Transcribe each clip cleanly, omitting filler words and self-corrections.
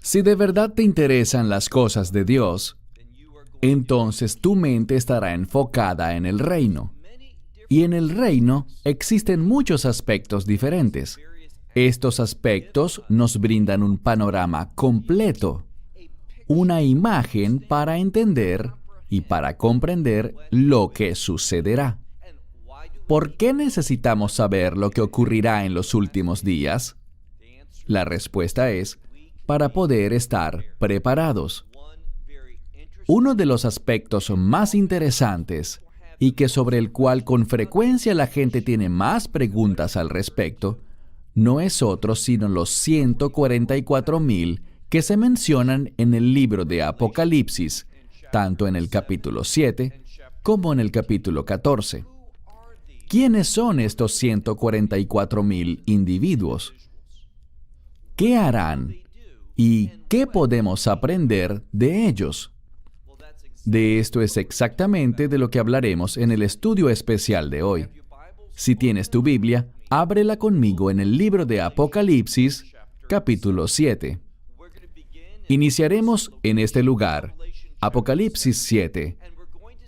Si de verdad te interesan las cosas de Dios, entonces tu mente estará enfocada en el reino. Y en el reino existen muchos aspectos diferentes. Estos aspectos nos brindan un panorama completo, una imagen para entender y para comprender lo que sucederá. ¿Por qué necesitamos saber lo que ocurrirá en los últimos días? La respuesta es, para poder estar preparados. Uno de los aspectos más interesantes y que sobre el cual con frecuencia la gente tiene más preguntas al respecto, no es otro sino los 144,000 que se mencionan en el libro de Apocalipsis, tanto en el capítulo 7 como en el capítulo 14. ¿Quiénes son estos 144,000 individuos? ¿Qué harán? ¿Y qué podemos aprender de ellos? De esto es exactamente de lo que hablaremos en el estudio especial de hoy. Si tienes tu Biblia, ábrela conmigo en el libro de Apocalipsis, capítulo 7. Iniciaremos en este lugar, Apocalipsis 7,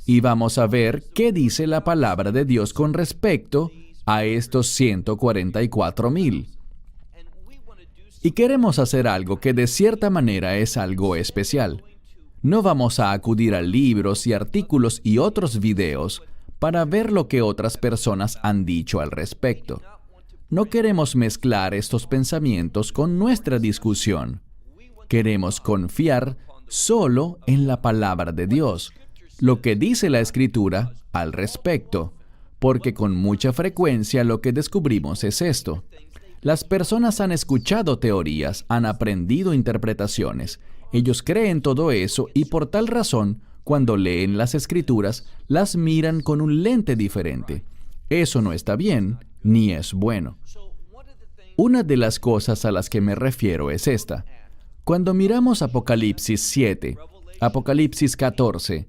y vamos a ver qué dice la palabra de Dios con respecto a estos 144,000. Y queremos hacer algo que de cierta manera es algo especial. No vamos a acudir a libros y artículos y otros videos para ver lo que otras personas han dicho al respecto. No queremos mezclar estos pensamientos con nuestra discusión. Queremos confiar solo en la palabra de Dios, lo que dice la Escritura al respecto, porque con mucha frecuencia lo que descubrimos es esto. Las personas han escuchado teorías, han aprendido interpretaciones. Ellos creen todo eso y por tal razón, cuando leen las Escrituras, las miran con un lente diferente. Eso no está bien, ni es bueno. Una de las cosas a las que me refiero es esta. Cuando miramos Apocalipsis 7, Apocalipsis 14,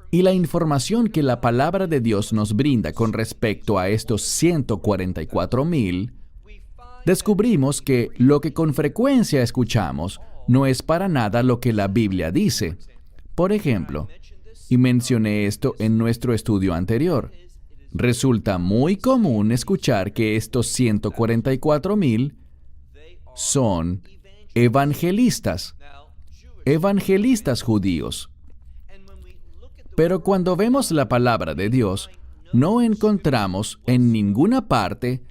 y la información que la palabra de Dios nos brinda con respecto a estos 144,000, descubrimos que lo que con frecuencia escuchamos no es para nada lo que la Biblia dice. Por ejemplo, y mencioné esto en nuestro estudio anterior, resulta muy común escuchar que estos 144,000 son evangelistas judíos. Pero cuando vemos la palabra de Dios, no encontramos en ninguna parte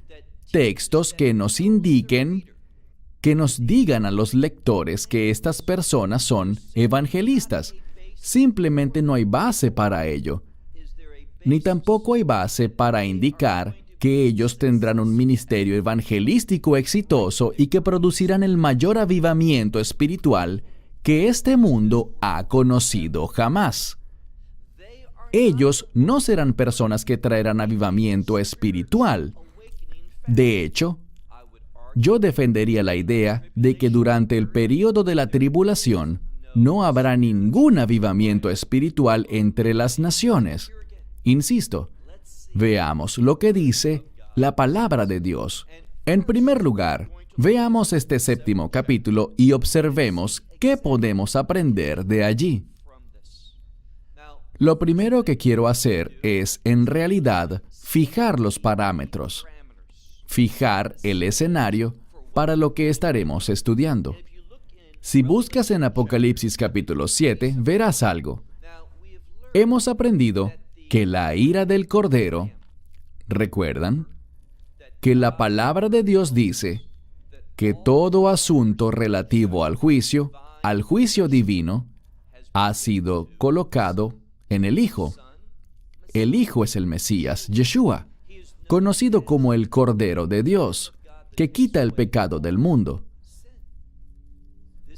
textos que nos indiquen, que nos digan a los lectores que estas personas son evangelistas. Simplemente no hay base para ello. Ni tampoco hay base para indicar que ellos tendrán un ministerio evangelístico exitoso y que producirán el mayor avivamiento espiritual que este mundo ha conocido jamás. Ellos no serán personas que traerán avivamiento espiritual. De hecho, yo defendería la idea de que durante el período de la tribulación no habrá ningún avivamiento espiritual entre las naciones. Insisto, veamos lo que dice la palabra de Dios. En primer lugar, veamos este 7º capítulo y observemos qué podemos aprender de allí. Lo primero que quiero hacer es, en realidad, fijar los parámetros. Fijar el escenario para lo que estaremos estudiando. Si buscas en Apocalipsis capítulo 7, verás algo. Hemos aprendido que la ira del Cordero, ¿recuerdan? Que la palabra de Dios dice que todo asunto relativo al juicio divino, ha sido colocado en el Hijo. El Hijo es el Mesías, Yeshua, conocido como el Cordero de Dios, que quita el pecado del mundo.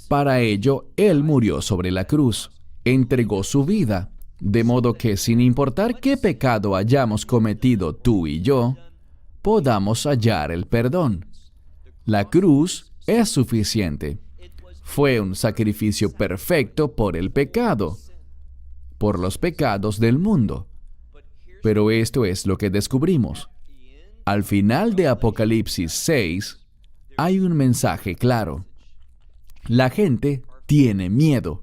Para ello, Él murió sobre la cruz, entregó su vida, de modo que sin importar qué pecado hayamos cometido tú y yo, podamos hallar el perdón. La cruz es suficiente. Fue un sacrificio perfecto por el pecado, por los pecados del mundo. Pero esto es lo que descubrimos. Al final de Apocalipsis 6, hay un mensaje claro. La gente tiene miedo.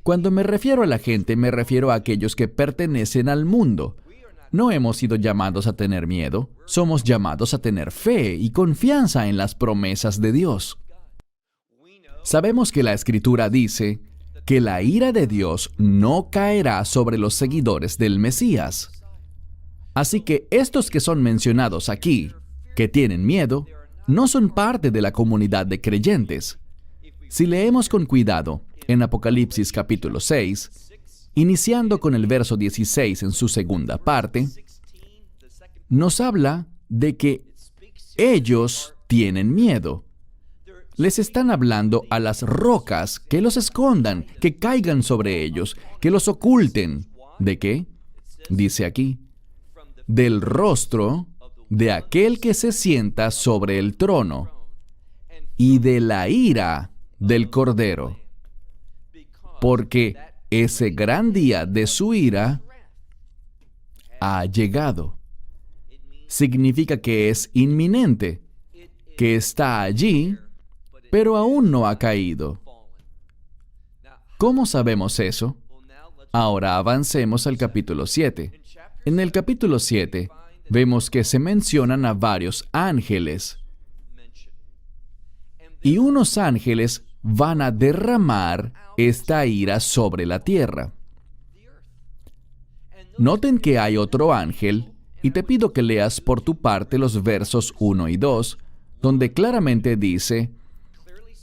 Cuando me refiero a la gente, me refiero a aquellos que pertenecen al mundo. No hemos sido llamados a tener miedo, somos llamados a tener fe y confianza en las promesas de Dios. Sabemos que la Escritura dice que la ira de Dios no caerá sobre los seguidores del Mesías. Así que estos que son mencionados aquí, que tienen miedo, no son parte de la comunidad de creyentes. Si leemos con cuidado en Apocalipsis capítulo 6, iniciando con el verso 16 en su segunda parte, nos habla de que ellos tienen miedo. Les están hablando a las rocas que los escondan, que caigan sobre ellos, que los oculten. ¿De qué? Dice aquí, del rostro de aquel que se sienta sobre el trono y de la ira del Cordero, porque ese gran día de su ira ha llegado. Significa que es inminente, que está allí, pero aún no ha caído. ¿Cómo sabemos eso? Ahora avancemos al capítulo 7. En el capítulo 7 vemos que se mencionan a varios ángeles. Y unos ángeles van a derramar esta ira sobre la tierra. Noten que hay otro ángel, y te pido que leas por tu parte los versos 1 y 2, donde claramente dice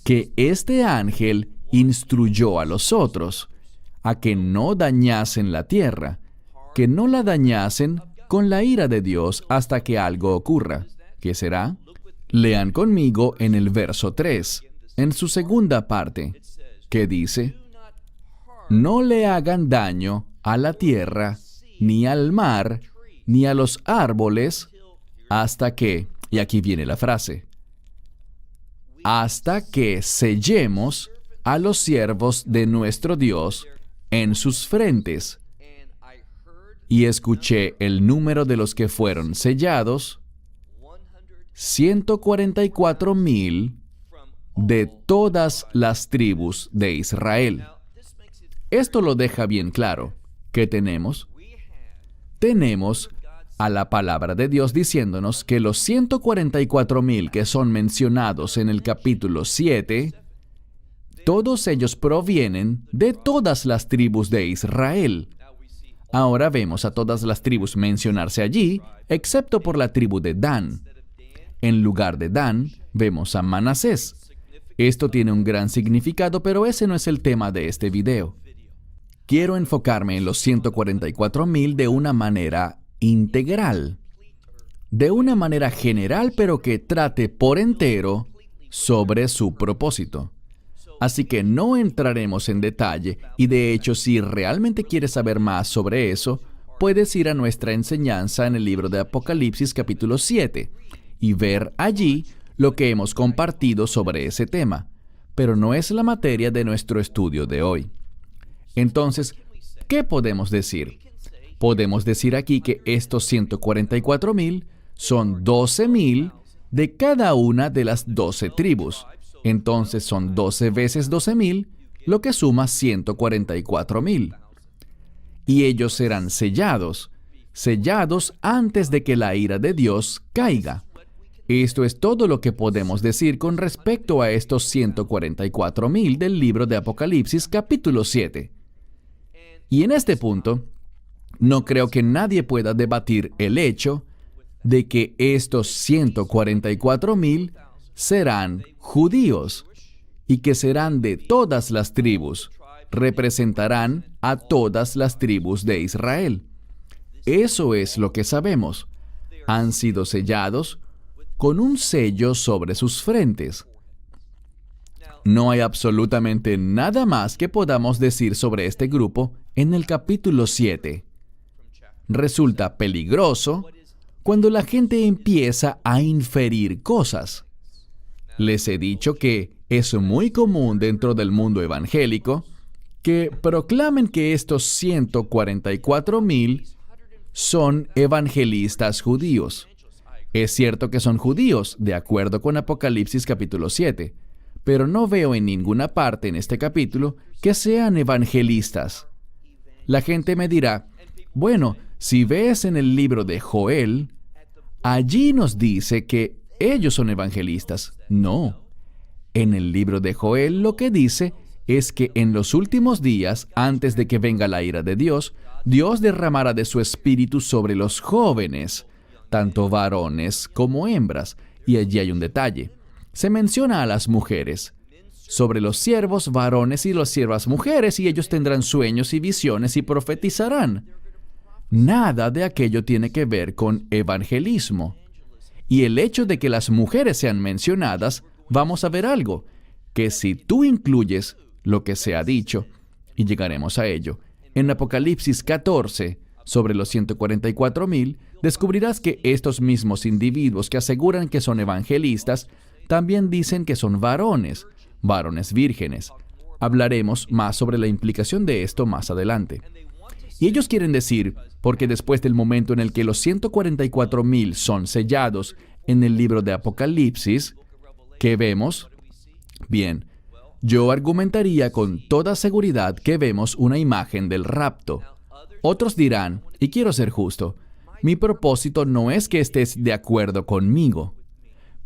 que este ángel instruyó a los otros a que no dañasen la tierra, que no la dañasen con la ira de Dios hasta que algo ocurra. ¿Qué será? Lean conmigo en el verso 3, en su segunda parte, que dice: no le hagan daño a la tierra, ni al mar, ni a los árboles, hasta que, y aquí viene la frase, hasta que sellemos a los siervos de nuestro Dios en sus frentes. Y escuché el número de los que fueron sellados, 144,000 de todas las tribus de Israel. Esto lo deja bien claro. ¿Qué tenemos? Tenemos a la palabra de Dios diciéndonos que los 144,000 que son mencionados en el capítulo 7, todos ellos provienen de todas las tribus de Israel. Ahora vemos a todas las tribus mencionarse allí, excepto por la tribu de Dan. En lugar de Dan, vemos a Manasés. Esto tiene un gran significado, pero ese no es el tema de este video. Quiero enfocarme en los 144,000 de una manera integral, de una manera general, pero que trate por entero sobre su propósito. Así que no entraremos en detalle, y de hecho, si realmente quieres saber más sobre eso, puedes ir a nuestra enseñanza en el libro de Apocalipsis capítulo 7 y ver allí lo que hemos compartido sobre ese tema, pero no es la materia de nuestro estudio de hoy. Entonces, ¿qué podemos decir? Podemos decir aquí que estos 144,000 son 12,000 de cada una de las 12 tribus. Entonces son 12 veces 12,000, lo que suma 144,000. Y ellos serán sellados antes de que la ira de Dios caiga. Esto es todo lo que podemos decir con respecto a estos 144,000 del libro de Apocalipsis capítulo 7. Y en este punto, no creo que nadie pueda debatir el hecho de que estos 144,000 serán judíos y que serán de todas las tribus, representarán a todas las tribus de Israel. Eso es lo que sabemos. Han sido sellados con un sello sobre sus frentes. No hay absolutamente nada más que podamos decir sobre este grupo en el capítulo 7. Resulta peligroso cuando la gente empieza a inferir cosas. Les he dicho que es muy común dentro del mundo evangélico que proclamen que estos 144,000 son evangelistas judíos. Es cierto que son judíos, de acuerdo con Apocalipsis capítulo 7, pero no veo en ninguna parte en este capítulo que sean evangelistas. La gente me dirá, bueno, si ves en el libro de Joel, allí nos dice que ellos son evangelistas. No. En el libro de Joel lo que dice es que en los últimos días, antes de que venga la ira de Dios, Dios derramará de su espíritu sobre los jóvenes, tanto varones como hembras. Y allí hay un detalle. Se menciona a las mujeres. Sobre los siervos varones y las siervas mujeres, y ellos tendrán sueños y visiones y profetizarán. Nada de aquello tiene que ver con evangelismo. Y el hecho de que las mujeres sean mencionadas, vamos a ver algo, que si tú incluyes lo que se ha dicho, y llegaremos a ello, en Apocalipsis 14, sobre los 144,000, descubrirás que estos mismos individuos que aseguran que son evangelistas, también dicen que son varones vírgenes. Hablaremos más sobre la implicación de esto más adelante. Y ellos quieren decir, porque después del momento en el que los 144,000 son sellados en el libro de Apocalipsis, ¿qué vemos? Bien, yo argumentaría con toda seguridad que vemos una imagen del rapto. Otros dirán, y quiero ser justo, mi propósito no es que estés de acuerdo conmigo.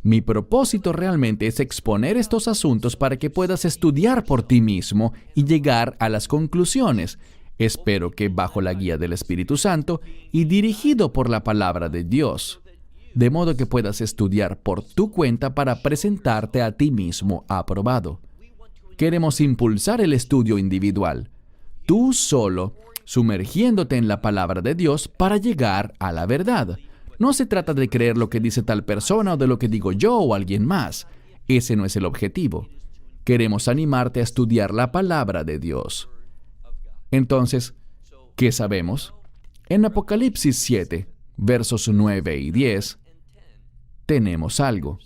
Mi propósito realmente es exponer estos asuntos para que puedas estudiar por ti mismo y llegar a las conclusiones. Espero que bajo la guía del Espíritu Santo y dirigido por la palabra de Dios, de modo que puedas estudiar por tu cuenta para presentarte a ti mismo aprobado. Queremos impulsar el estudio individual, tú solo, sumergiéndote en la palabra de Dios para llegar a la verdad. No se trata de creer lo que dice tal persona o de lo que digo yo o alguien más. Ese no es el objetivo. Queremos animarte a estudiar la palabra de Dios. Entonces, ¿qué sabemos? En Apocalipsis 7, versos 9 y 10, tenemos algo.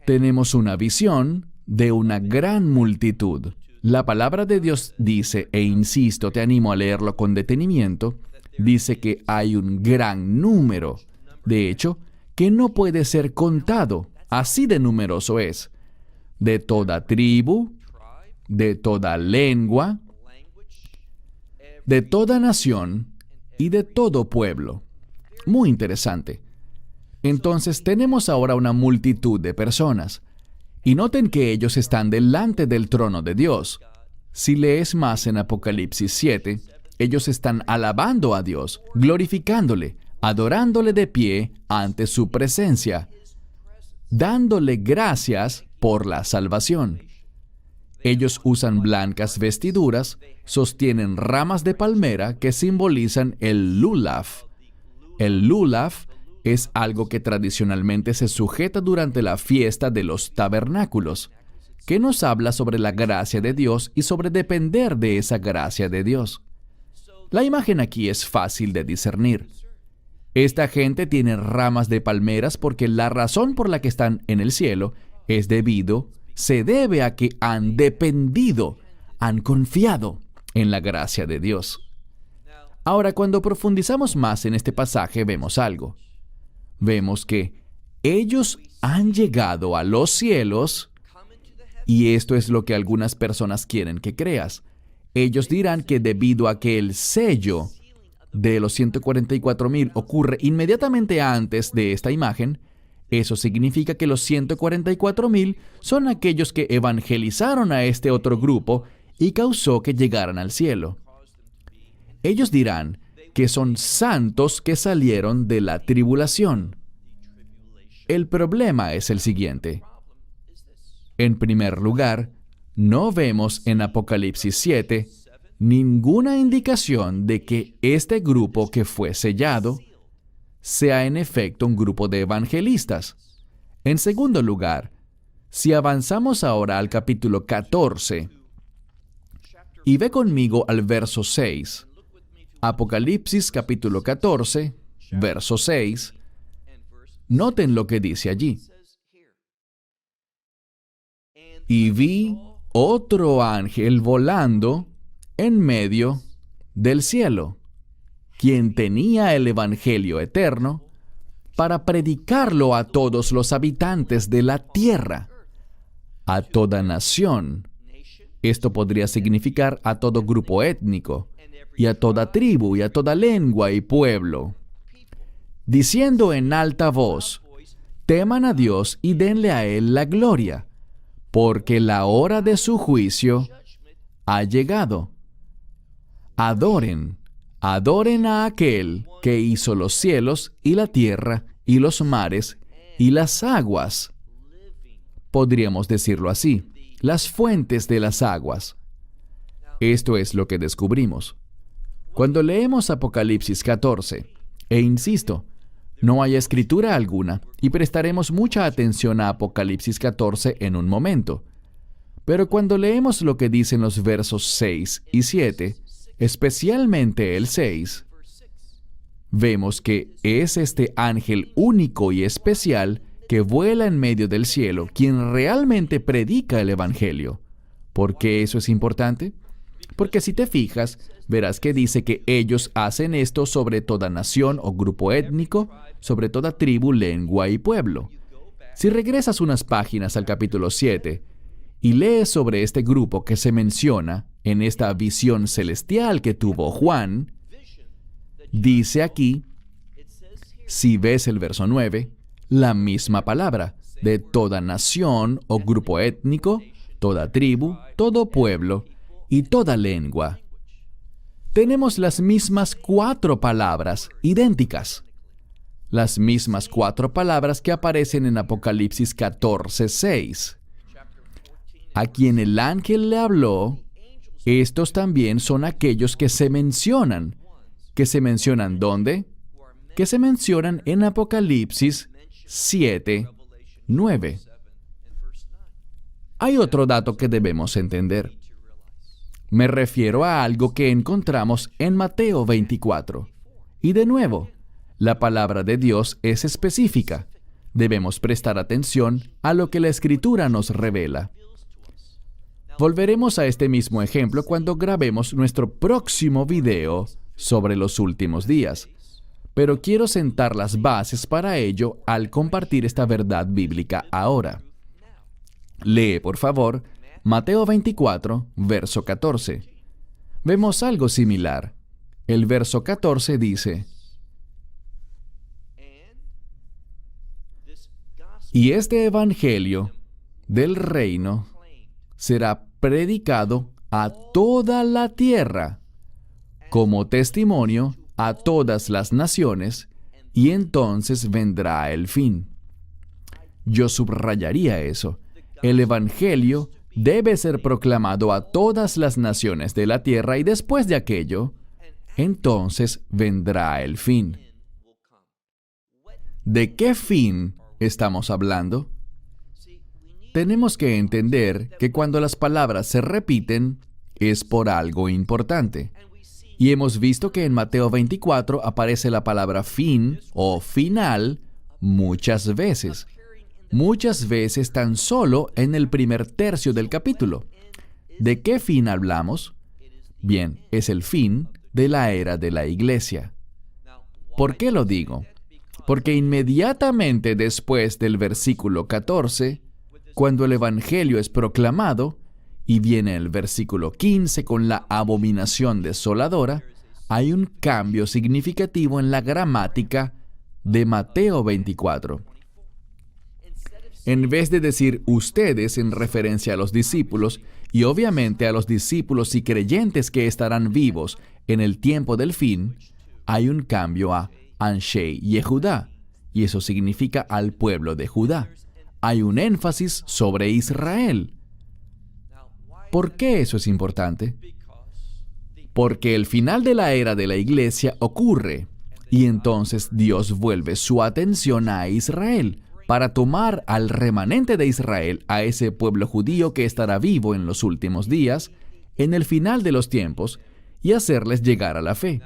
Tenemos una visión de una gran multitud. La palabra de Dios dice, e insisto, te animo a leerlo con detenimiento, dice que hay un gran número, de hecho, que no puede ser contado, así de numeroso es, de toda tribu, de toda lengua, de toda nación y de todo pueblo. Muy interesante. Entonces tenemos ahora una multitud de personas. Y noten que ellos están delante del trono de Dios. Si lees más en Apocalipsis 7, ellos están alabando a Dios, glorificándole, adorándole de pie ante su presencia, dándole gracias por la salvación. Ellos usan blancas vestiduras, sostienen ramas de palmera que simbolizan el lulaf. El lulaf es algo que tradicionalmente se sujeta durante la fiesta de los tabernáculos, que nos habla sobre la gracia de Dios y sobre depender de esa gracia de Dios. La imagen aquí es fácil de discernir. Esta gente tiene ramas de palmeras porque la razón por la que están en el cielo se debe a que han dependido, han confiado en la gracia de Dios. Ahora, cuando profundizamos más en este pasaje, vemos algo. Vemos que ellos han llegado a los cielos, y esto es lo que algunas personas quieren que creas. Ellos dirán que debido a que el sello de los 144,000 ocurre inmediatamente antes de esta imagen, eso significa que los 144,000 son aquellos que evangelizaron a este otro grupo y causó que llegaran al cielo. Ellos dirán que son santos que salieron de la tribulación. El problema es el siguiente. En primer lugar, no vemos en Apocalipsis 7 ninguna indicación de que este grupo que fue sellado sea en efecto un grupo de evangelistas. En segundo lugar, si avanzamos ahora al capítulo 14 y ve conmigo al verso 6, Apocalipsis capítulo 14, verso 6, noten lo que dice allí. Y vi otro ángel volando en medio del cielo, quien tenía el evangelio eterno para predicarlo a todos los habitantes de la tierra. a toda nación. Esto podría significar a todo grupo étnico, y a toda tribu, y a toda lengua y pueblo, diciendo en alta voz: teman a Dios y denle a Él la gloria, porque la hora de su juicio ha llegado. Adoren a aquel que hizo los cielos y la tierra y los mares y las aguas. Podríamos decirlo así, las fuentes de las aguas. Esto es lo que descubrimos cuando leemos Apocalipsis 14. E insisto, no hay escritura alguna, y prestaremos mucha atención a Apocalipsis 14 en un momento. Pero cuando leemos lo que dicen los versos 6 y 7, especialmente el 6, vemos que es este ángel único y especial que vuela en medio del cielo quien realmente predica el Evangelio. ¿Por qué eso es importante? Porque si te fijas, verás que dice que ellos hacen esto sobre toda nación o grupo étnico, sobre toda tribu, lengua y pueblo. Si regresas unas páginas al capítulo 7 y lees sobre este grupo que se menciona en esta visión celestial que tuvo Juan, dice aquí, si ves el verso 9, la misma palabra, de toda nación o grupo étnico, toda tribu, todo pueblo y toda lengua. Tenemos las mismas 4 palabras idénticas. Las mismas 4 palabras que aparecen en Apocalipsis 14:6. A quien el ángel le habló, estos también son aquellos que se mencionan. ¿Que se mencionan dónde? Que se mencionan en Apocalipsis 7:9. Hay otro dato que debemos entender. Me refiero a algo que encontramos en Mateo 24. Y de nuevo, la palabra de Dios es específica. Debemos prestar atención a lo que la Escritura nos revela. Volveremos a este mismo ejemplo cuando grabemos nuestro próximo video sobre los últimos días. Pero quiero sentar las bases para ello al compartir esta verdad bíblica ahora. Lee, por favor, Mateo 24, verso 14. Vemos algo similar. El verso 14 dice: y este evangelio del reino será predicado a toda la tierra como testimonio a todas las naciones, y entonces vendrá el fin. Yo subrayaría eso. El evangelio debe ser proclamado a todas las naciones de la tierra, y después de aquello, entonces vendrá el fin. ¿De qué fin estamos hablando? Tenemos que entender que cuando las palabras se repiten, es por algo importante. Y hemos visto que en Mateo 24 aparece la palabra fin o final muchas veces. Muchas veces tan solo en el primer tercio del capítulo. ¿De qué fin hablamos? Bien, es el fin de la era de la iglesia. ¿Por qué lo digo? Porque inmediatamente después del versículo 14, cuando el Evangelio es proclamado, y viene el versículo 15 con la abominación desoladora, hay un cambio significativo en la gramática de Mateo 24. En vez de decir ustedes en referencia a los discípulos, y obviamente a los discípulos y creyentes que estarán vivos en el tiempo del fin, hay un cambio a Anshei Yehudá, y eso significa al pueblo de Judá. Hay un énfasis sobre Israel. ¿Por qué eso es importante? Porque el final de la era de la iglesia ocurre, y entonces Dios vuelve su atención a Israel, para tomar al remanente de Israel, a ese pueblo judío que estará vivo en los últimos días, en el final de los tiempos, y hacerles llegar a la fe.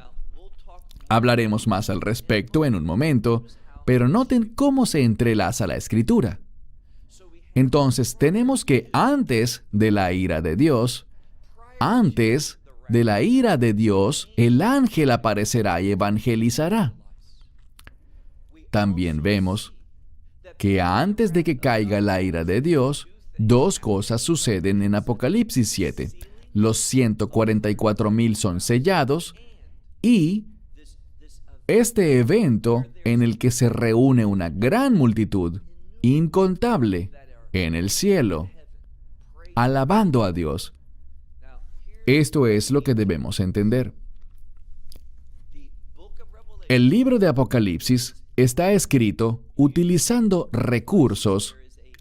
Hablaremos más al respecto en un momento, pero noten cómo se entrelaza la Escritura. Entonces, tenemos que antes de la ira de Dios, el ángel aparecerá y evangelizará. También vemos que antes de que caiga la ira de Dios, Dos cosas suceden en Apocalipsis 7. Los 144,000 son sellados y este evento en el que se reúne una gran multitud, incontable, en el cielo, alabando a Dios. Esto es lo que debemos entender. El libro de Apocalipsis está escrito utilizando recursos.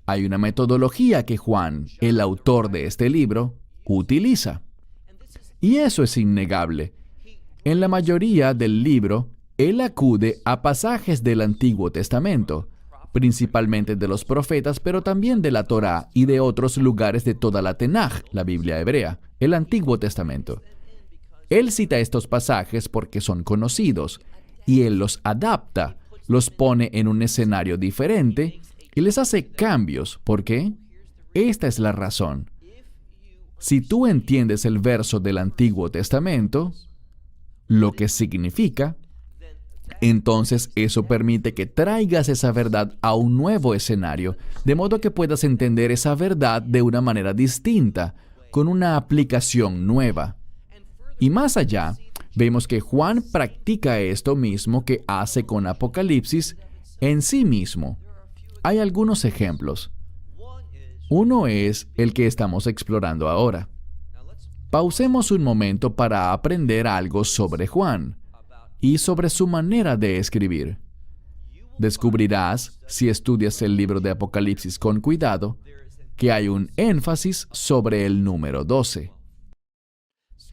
Hay una metodología que Juan, el autor de este libro, utiliza. Y eso es innegable. En la mayoría del libro, él acude a pasajes del Antiguo Testamento, principalmente de los profetas, pero también de la Torá y de otros lugares de toda la Tenaj, la Biblia hebrea, el Antiguo Testamento. Él cita estos pasajes porque son conocidos, y él los adapta, los pone en un escenario diferente y les hace cambios. ¿Por qué? Esta es la razón. Si tú entiendes el verso del Antiguo Testamento, lo que significa, entonces eso permite que traigas esa verdad a un nuevo escenario, de modo que puedas entender esa verdad de una manera distinta, con una aplicación nueva. Y más allá, vemos que Juan practica esto mismo que hace con Apocalipsis en sí mismo. Hay algunos ejemplos. Uno es el que estamos explorando ahora. Pausemos un momento para aprender algo sobre Juan y sobre su manera de escribir. Descubrirás, si estudias el libro de Apocalipsis con cuidado, que hay un énfasis sobre el número 12.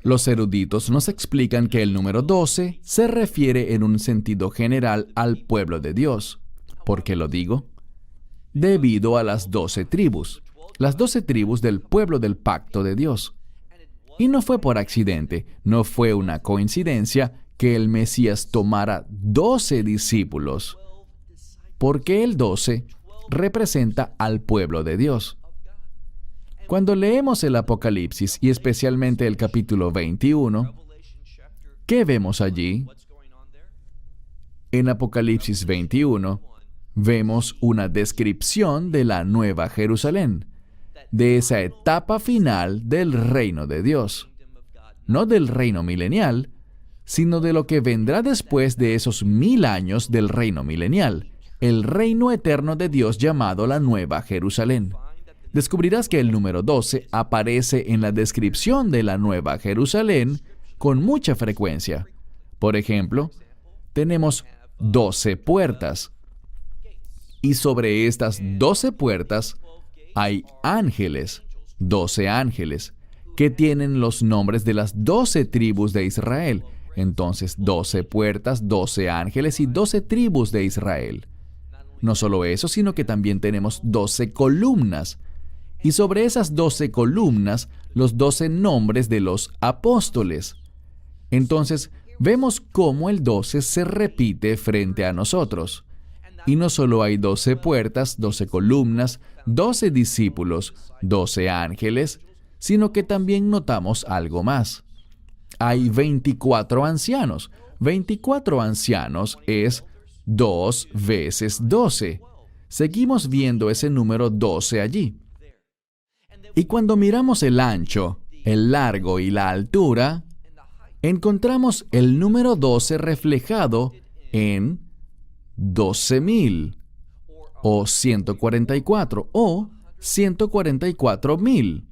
Los eruditos nos explican que el número 12 se refiere en un sentido general al pueblo de Dios. ¿Por qué lo digo? Debido a las 12 tribus, las 12 tribus del pueblo del pacto de Dios. Y no fue por accidente, no fue una coincidencia que el Mesías tomara 12 discípulos, porque el 12 representa al pueblo de Dios. Cuando leemos el Apocalipsis y especialmente el capítulo 21, ¿qué vemos allí? En Apocalipsis 21 vemos una descripción de la Nueva Jerusalén, de esa etapa final del reino de Dios. No del reino milenial, sino de lo que vendrá después de esos 1000 años del reino milenial, el reino eterno de Dios llamado la Nueva Jerusalén. Descubrirás que el número 12 aparece en la descripción de la Nueva Jerusalén con mucha frecuencia. Por ejemplo, tenemos 12 puertas. Y sobre estas 12 puertas hay ángeles, 12 ángeles, que tienen los nombres de las 12 tribus de Israel. Entonces, 12 puertas, 12 ángeles y 12 tribus de Israel. No solo eso, sino que también tenemos 12 columnas. Y sobre esas 12 columnas, los 12 nombres de los apóstoles. Entonces, vemos cómo el 12 se repite frente a nosotros. Y no solo hay 12 puertas, 12 columnas, 12 discípulos, 12 ángeles, sino que también notamos algo más. Hay 24 ancianos. 24 ancianos es 2 veces 12. Seguimos viendo ese número 12 allí. Y cuando miramos el ancho, el largo y la altura, encontramos el número 12 reflejado en 12,000, o 144, o 144,000.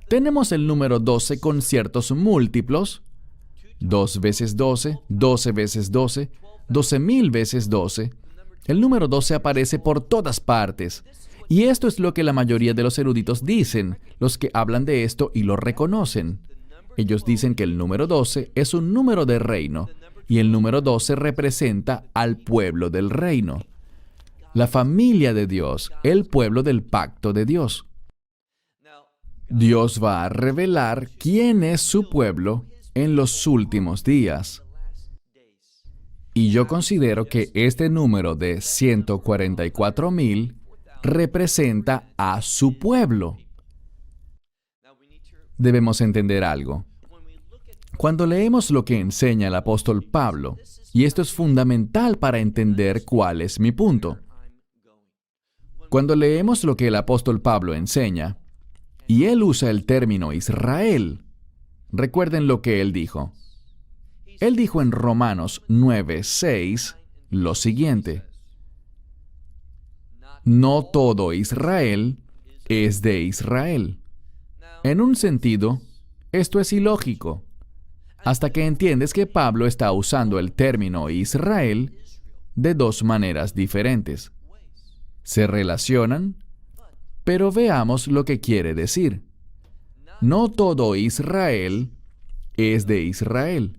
Tenemos el número 12 con ciertos múltiplos, 2 veces 12, 12 veces 12, 12,000 veces 12. El número 12 aparece por todas partes. Y esto es lo que la mayoría de los eruditos dicen, los que hablan de esto y lo reconocen. Ellos dicen que el número 12 es un número de reino, y el número 12 representa al pueblo del reino, la familia de Dios, el pueblo del pacto de Dios. Dios va a revelar quién es su pueblo en los últimos días. Y yo considero que este número de 144,000 representa a su pueblo. Debemos entender algo. Cuando leemos lo que enseña el apóstol Pablo, y esto es fundamental para entender cuál es mi punto. Cuando leemos lo que el apóstol Pablo enseña, y él usa el término Israel, recuerden lo que él dijo. Él dijo en Romanos 9:6 lo siguiente: no todo Israel es de Israel. En un sentido, esto es ilógico, hasta que entiendes que Pablo está usando el término Israel de dos maneras diferentes. Se relacionan, pero veamos lo que quiere decir. No todo Israel es de Israel.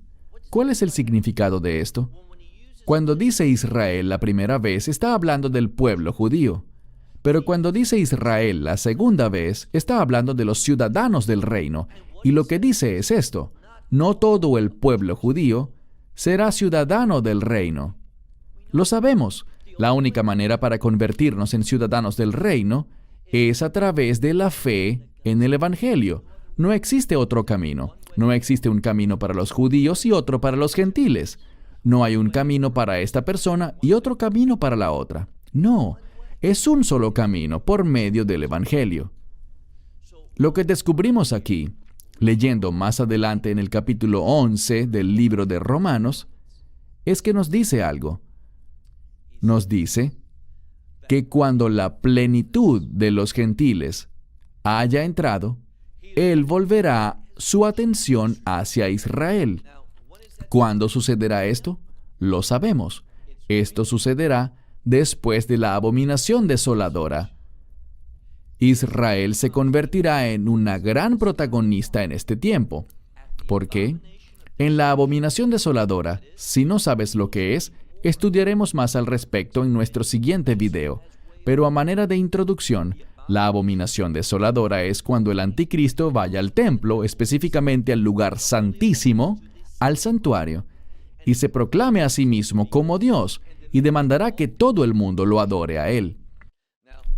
¿Cuál es el significado de esto? Cuando dice Israel la primera vez, está hablando del pueblo judío. Pero cuando dice Israel la segunda vez, está hablando de los ciudadanos del reino. Y lo que dice es esto: no todo el pueblo judío será ciudadano del reino. Lo sabemos. La única manera para convertirnos en ciudadanos del reino es a través de la fe en el Evangelio. No existe otro camino. No existe un camino para los judíos y otro para los gentiles. No hay un camino para esta persona y otro camino para la otra. No, es un solo camino por medio del Evangelio. Lo que descubrimos aquí, leyendo más adelante en el capítulo 11 del libro de Romanos, es que nos dice algo. Nos dice que cuando la plenitud de los gentiles haya entrado, Él volverá su atención hacia Israel. ¿Cuándo sucederá esto? Lo sabemos. Esto sucederá después de la abominación desoladora. Israel se convertirá en una gran protagonista en este tiempo. ¿Por qué? En la abominación desoladora, si no sabes lo que es, estudiaremos más al respecto en nuestro siguiente video. Pero a manera de introducción, la abominación desoladora es cuando el anticristo vaya al templo, específicamente al lugar santísimo, al santuario, y se proclame a sí mismo como Dios, y demandará que todo el mundo lo adore a Él.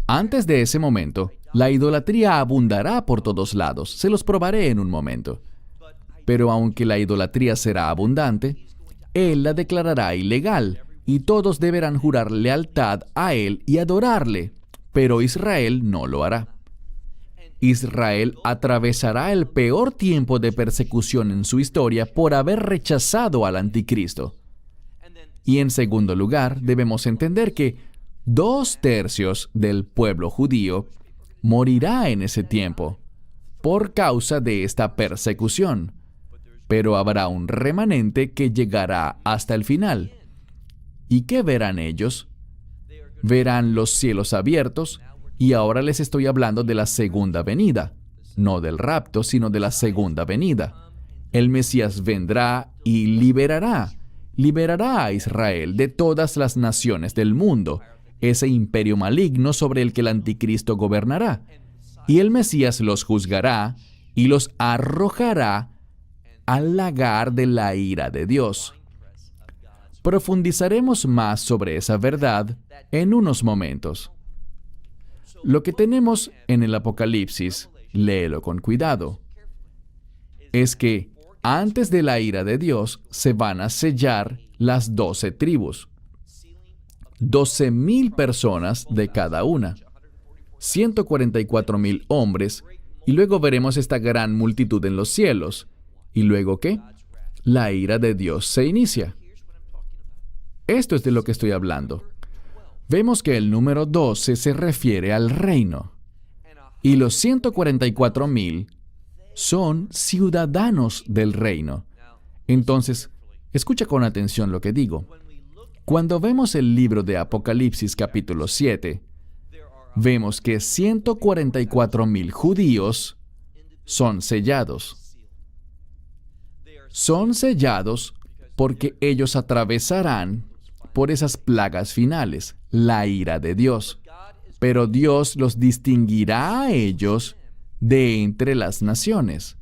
Antes de ese momento, la idolatría abundará por todos lados. Se los probaré en un momento. Pero aunque la idolatría será abundante, Él la declarará ilegal, y todos deberán jurar lealtad a Él y adorarle, pero Israel no lo hará. Israel atravesará el peor tiempo de persecución en su historia por haber rechazado al anticristo. Y en segundo lugar, debemos entender que 2/3 del pueblo judío morirá en ese tiempo por causa de esta persecución. Pero habrá un remanente que llegará hasta el final. ¿Y qué verán ellos? Verán los cielos abiertos, y ahora les estoy hablando de la segunda venida, no del rapto, sino de la segunda venida. El Mesías vendrá y liberará a Israel de todas las naciones del mundo, ese imperio maligno sobre el que el anticristo gobernará. Y el Mesías los juzgará y los arrojará al lagar de la ira de Dios. Profundizaremos más sobre esa verdad en unos momentos. Lo que tenemos en el Apocalipsis, léelo con cuidado, es que antes de la ira de Dios se van a sellar las 12 tribus. 12,000 personas de cada una. 144,000 hombres, y luego veremos esta gran multitud en los cielos. ¿Y luego qué? La ira de Dios se inicia. Esto es de lo que estoy hablando. Vemos que el número 12 se refiere al reino. Y los 144,000 son ciudadanos del reino. Entonces, escucha con atención lo que digo. Cuando vemos el libro de Apocalipsis capítulo 7, vemos que 144,000 judíos son sellados. Son sellados porque ellos atravesarán por esas plagas finales, la ira de Dios. Pero Dios los distinguirá a ellos de entre las naciones.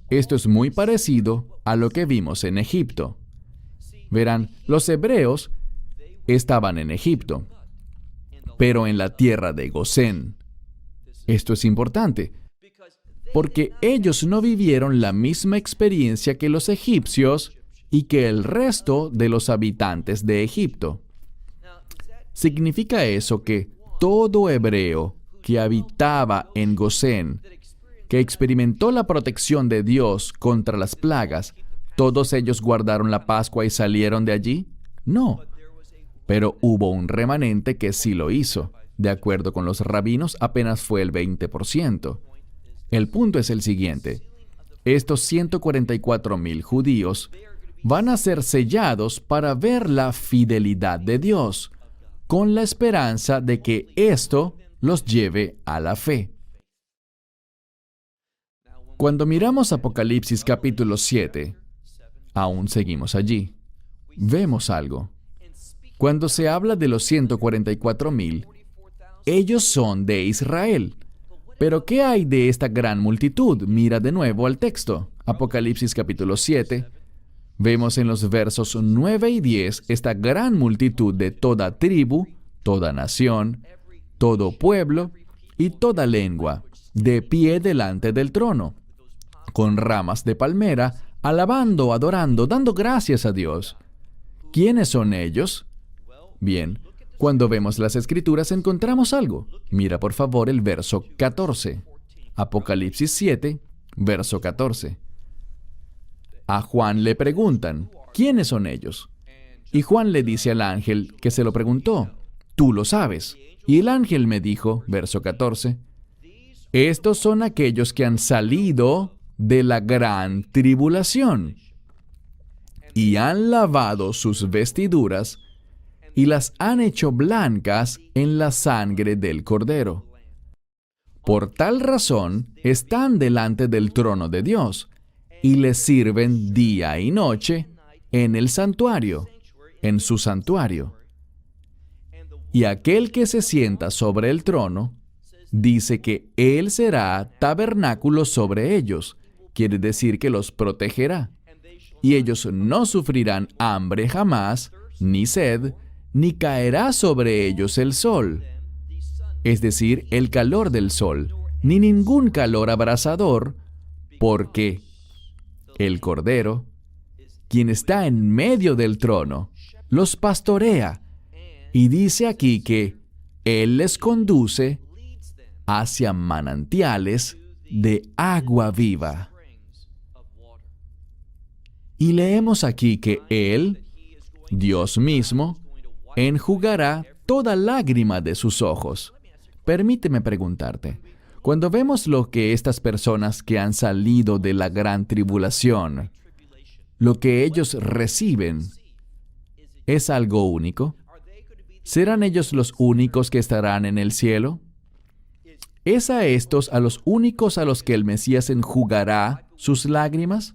Esto es muy parecido a lo que vimos en Egipto. Verán, los hebreos estaban en Egipto, pero en la tierra de Gosén. Esto es importante, porque ellos no vivieron la misma experiencia que los egipcios y que el resto de los habitantes de Egipto. ¿Significa eso que todo hebreo que habitaba en Gosén, que experimentó la protección de Dios contra las plagas, ¿todos ellos guardaron la Pascua y salieron de allí? No. Pero hubo un remanente que sí lo hizo. De acuerdo con los rabinos, apenas fue el 20%. El punto es el siguiente. Estos 144,000 judíos van a ser sellados para ver la fidelidad de Dios, con la esperanza de que esto los lleve a la fe. Cuando miramos Apocalipsis capítulo 7, aún seguimos allí. Vemos algo. Cuando se habla de los 144,000, ellos son de Israel. Pero ¿qué hay de esta gran multitud? Mira de nuevo al texto. Apocalipsis capítulo 7. Vemos en los versos 9 y 10 esta gran multitud de toda tribu, toda nación, todo pueblo y toda lengua, de pie delante del trono, con ramas de palmera, alabando, adorando, dando gracias a Dios. ¿Quiénes son ellos? Bien, cuando vemos las Escrituras encontramos algo. Mira por favor el verso 14. Apocalipsis 7, verso 14. A Juan le preguntan, ¿quiénes son ellos? Y Juan le dice al ángel que se lo preguntó, tú lo sabes. Y el ángel me dijo, verso 14, estos son aquellos que han salido de la gran tribulación y han lavado sus vestiduras y las han hecho blancas en la sangre del Cordero. Por tal razón están delante del trono de Dios y le sirven día y noche en el santuario, en su santuario. Y aquel que se sienta sobre el trono dice que Él será tabernáculo sobre ellos, quiere decir que los protegerá. Y ellos no sufrirán hambre jamás, ni sed, ni caerá sobre ellos el sol, es decir, el calor del sol, ni ningún calor abrasador, porque el Cordero, quien está en medio del trono, los pastorea, y dice aquí que Él les conduce hacia manantiales de agua viva. Y leemos aquí que Él, Dios mismo, enjugará toda lágrima de sus ojos. Permíteme preguntarte, cuando vemos lo que estas personas que han salido de la gran tribulación, lo que ellos reciben, ¿es algo único? ¿Serán ellos los únicos que estarán en el cielo? ¿Es a estos a los únicos a los que el Mesías enjugará sus lágrimas?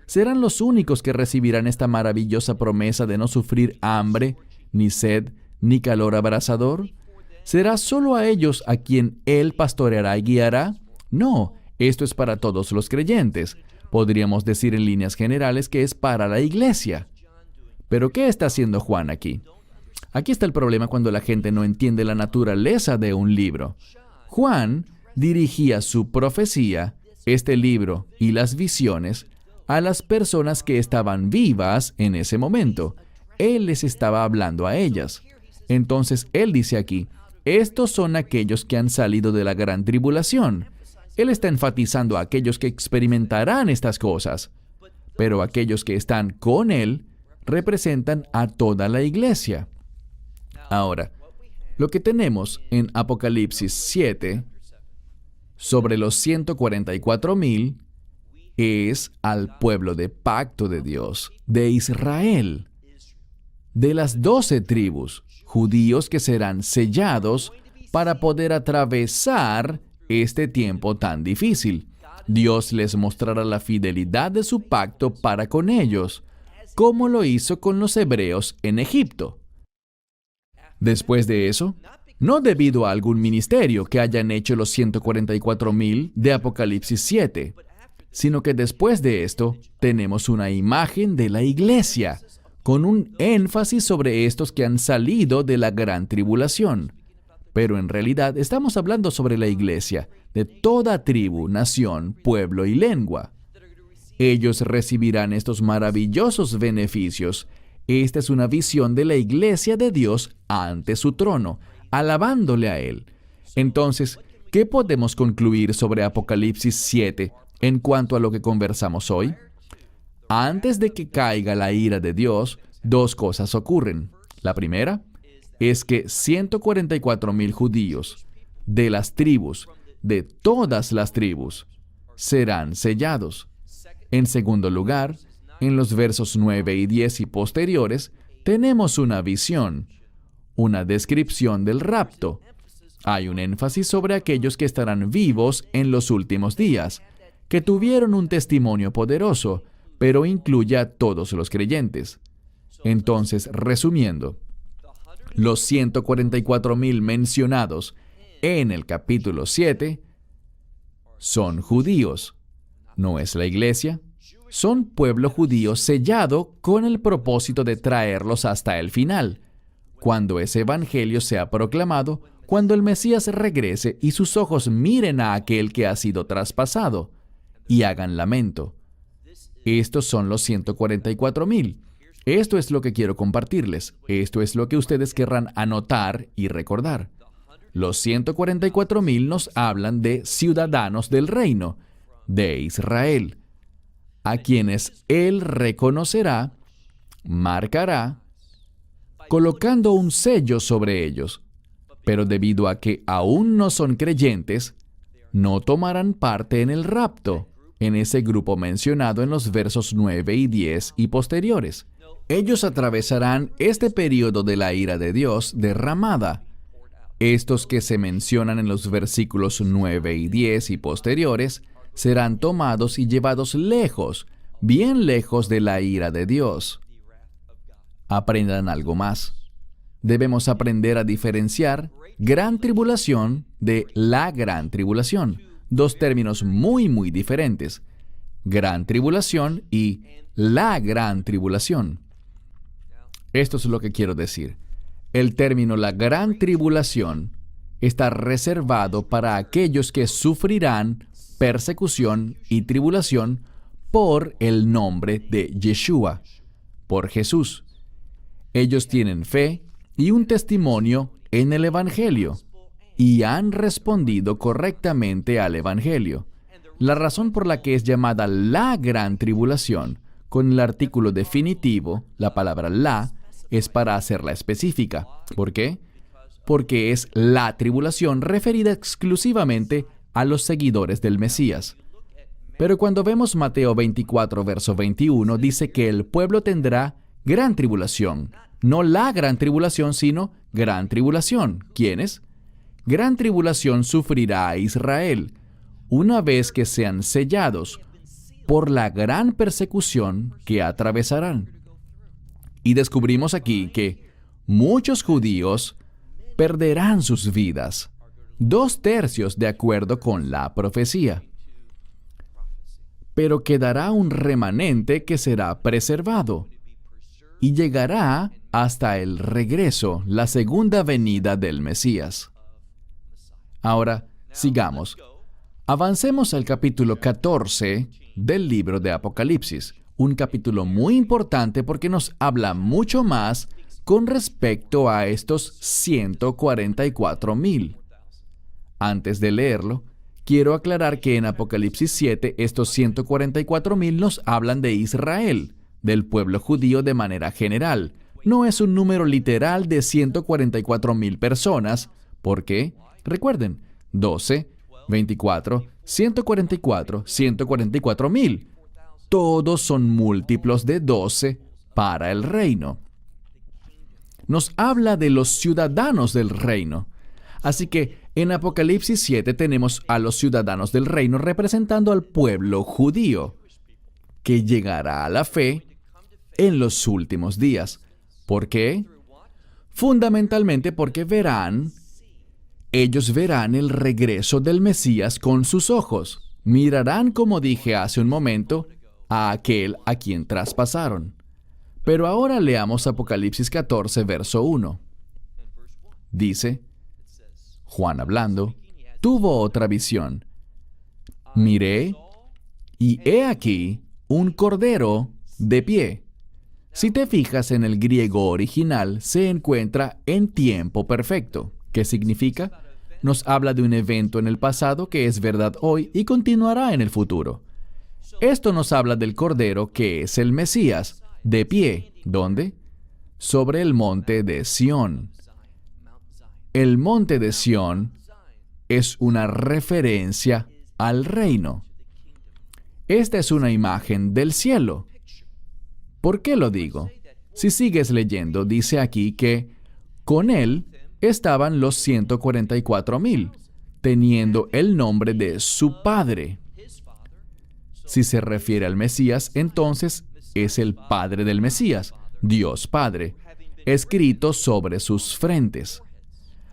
¿Serán los únicos que recibirán esta maravillosa promesa de no sufrir hambre, ni sed, ni calor abrasador? ¿Será solo a ellos a quien Él pastoreará y guiará? No, esto es para todos los creyentes. Podríamos decir en líneas generales que es para la iglesia. ¿Pero qué está haciendo Juan aquí? Aquí está el problema cuando la gente no entiende la naturaleza de un libro. Juan dirigía su profecía, este libro y las visiones, a las personas que estaban vivas en ese momento. Él les estaba hablando a ellas. Entonces, él dice aquí, estos son aquellos que han salido de la gran tribulación. Él está enfatizando a aquellos que experimentarán estas cosas. Pero aquellos que están con él representan a toda la iglesia. Ahora, lo que tenemos en Apocalipsis 7 sobre los 144,000 es al pueblo de pacto de Dios, de Israel, de las 12 tribus, judíos que serán sellados para poder atravesar este tiempo tan difícil. Dios les mostrará la fidelidad de su pacto para con ellos, como lo hizo con los hebreos en Egipto. Después de eso, no debido a algún ministerio que hayan hecho los 144,000 de Apocalipsis 7, sino que después de esto tenemos una imagen de la iglesia, con un énfasis sobre estos que han salido de la gran tribulación. Pero en realidad estamos hablando sobre la iglesia, de toda tribu, nación, pueblo y lengua. Ellos recibirán estos maravillosos beneficios. Esta es una visión de la iglesia de Dios ante su trono, alabándole a Él. Entonces, ¿qué podemos concluir sobre Apocalipsis 7 en cuanto a lo que conversamos hoy? Antes de que caiga la ira de Dios, dos cosas ocurren. La primera es que 144,000 judíos de las tribus, de todas las tribus, serán sellados. En segundo lugar, en los versos 9 y 10 y posteriores, tenemos una visión, una descripción del rapto. Hay un énfasis sobre aquellos que estarán vivos en los últimos días, que tuvieron un testimonio poderoso, pero incluye a todos los creyentes. Entonces, resumiendo, los 144,000 mencionados en el capítulo 7 son judíos. No es la iglesia. Son pueblo judío sellado con el propósito de traerlos hasta el final, cuando ese evangelio sea proclamado, cuando el Mesías regrese y sus ojos miren a aquel que ha sido traspasado y hagan lamento. Estos son los 144,000. Esto es lo que quiero compartirles. Esto es lo que ustedes querrán anotar y recordar. Los 144,000 nos hablan de ciudadanos del reino, de Israel, a quienes Él reconocerá, marcará, colocando un sello sobre ellos. Pero debido a que aún no son creyentes, no tomarán parte en el rapto, en ese grupo mencionado en los versos 9 y 10 y posteriores. Ellos atravesarán este periodo de la ira de Dios derramada. Estos que se mencionan en los versículos 9 y 10 y posteriores serán tomados y llevados lejos, bien lejos de la ira de Dios. Aprendan algo más. Debemos aprender a diferenciar gran tribulación de la gran tribulación. Dos términos muy diferentes. Gran tribulación y la gran tribulación. Esto es lo que quiero decir. El término la gran tribulación está reservado para aquellos que sufrirán persecución y tribulación por el nombre de Yeshua, por Jesús. Ellos tienen fe y un testimonio en el Evangelio y han respondido correctamente al Evangelio. La razón por la que es llamada la gran tribulación, con el artículo definitivo, la palabra la, es para hacerla específica. ¿Por qué? Porque es la tribulación referida exclusivamente a los seguidores del Mesías. Pero cuando vemos Mateo 24, verso 21, dice que el pueblo tendrá gran tribulación. No la gran tribulación, sino gran tribulación. ¿Quiénes? Gran tribulación sufrirá a Israel, una vez que sean sellados por la gran persecución que atravesarán. Y descubrimos aquí que muchos judíos perderán sus vidas, 2/3 de acuerdo con la profecía. Pero quedará un remanente que será preservado y llegará hasta el regreso, la segunda venida del Mesías. Ahora, sigamos. Avancemos al capítulo 14 del libro de Apocalipsis, un capítulo muy importante porque nos habla mucho más con respecto a estos 144,000. Antes de leerlo, quiero aclarar que en Apocalipsis 7 estos 144,000 nos hablan de Israel, del pueblo judío de manera general. No es un número literal de 144,000 personas, porque, recuerden, 12, 24, 144, 144,000. Todos son múltiplos de 12 para el reino. Nos habla de los ciudadanos del reino. Así que en Apocalipsis 7 tenemos a los ciudadanos del reino representando al pueblo judío, que llegará a la fe en los últimos días. ¿Por qué? Fundamentalmente porque ellos verán el regreso del Mesías con sus ojos. Mirarán, como dije hace un momento, a aquel a quien traspasaron. Pero ahora leamos Apocalipsis 14, verso 1. Dice, Juan hablando, tuvo otra visión. Miré, y he aquí un cordero de pie. Si te fijas en el griego original, se encuentra en tiempo perfecto. ¿Qué significa? Nos habla de un evento en el pasado que es verdad hoy y continuará en el futuro. Esto nos habla del Cordero que es el Mesías, de pie. ¿Dónde? Sobre el monte de Sión. El monte de Sión es una referencia al reino. Esta es una imagen del cielo. ¿Por qué lo digo? Si sigues leyendo, dice aquí que con él estaban los 144,000, teniendo el nombre de su Padre. Si se refiere al Mesías, entonces es el Padre del Mesías, Dios Padre, escrito sobre sus frentes.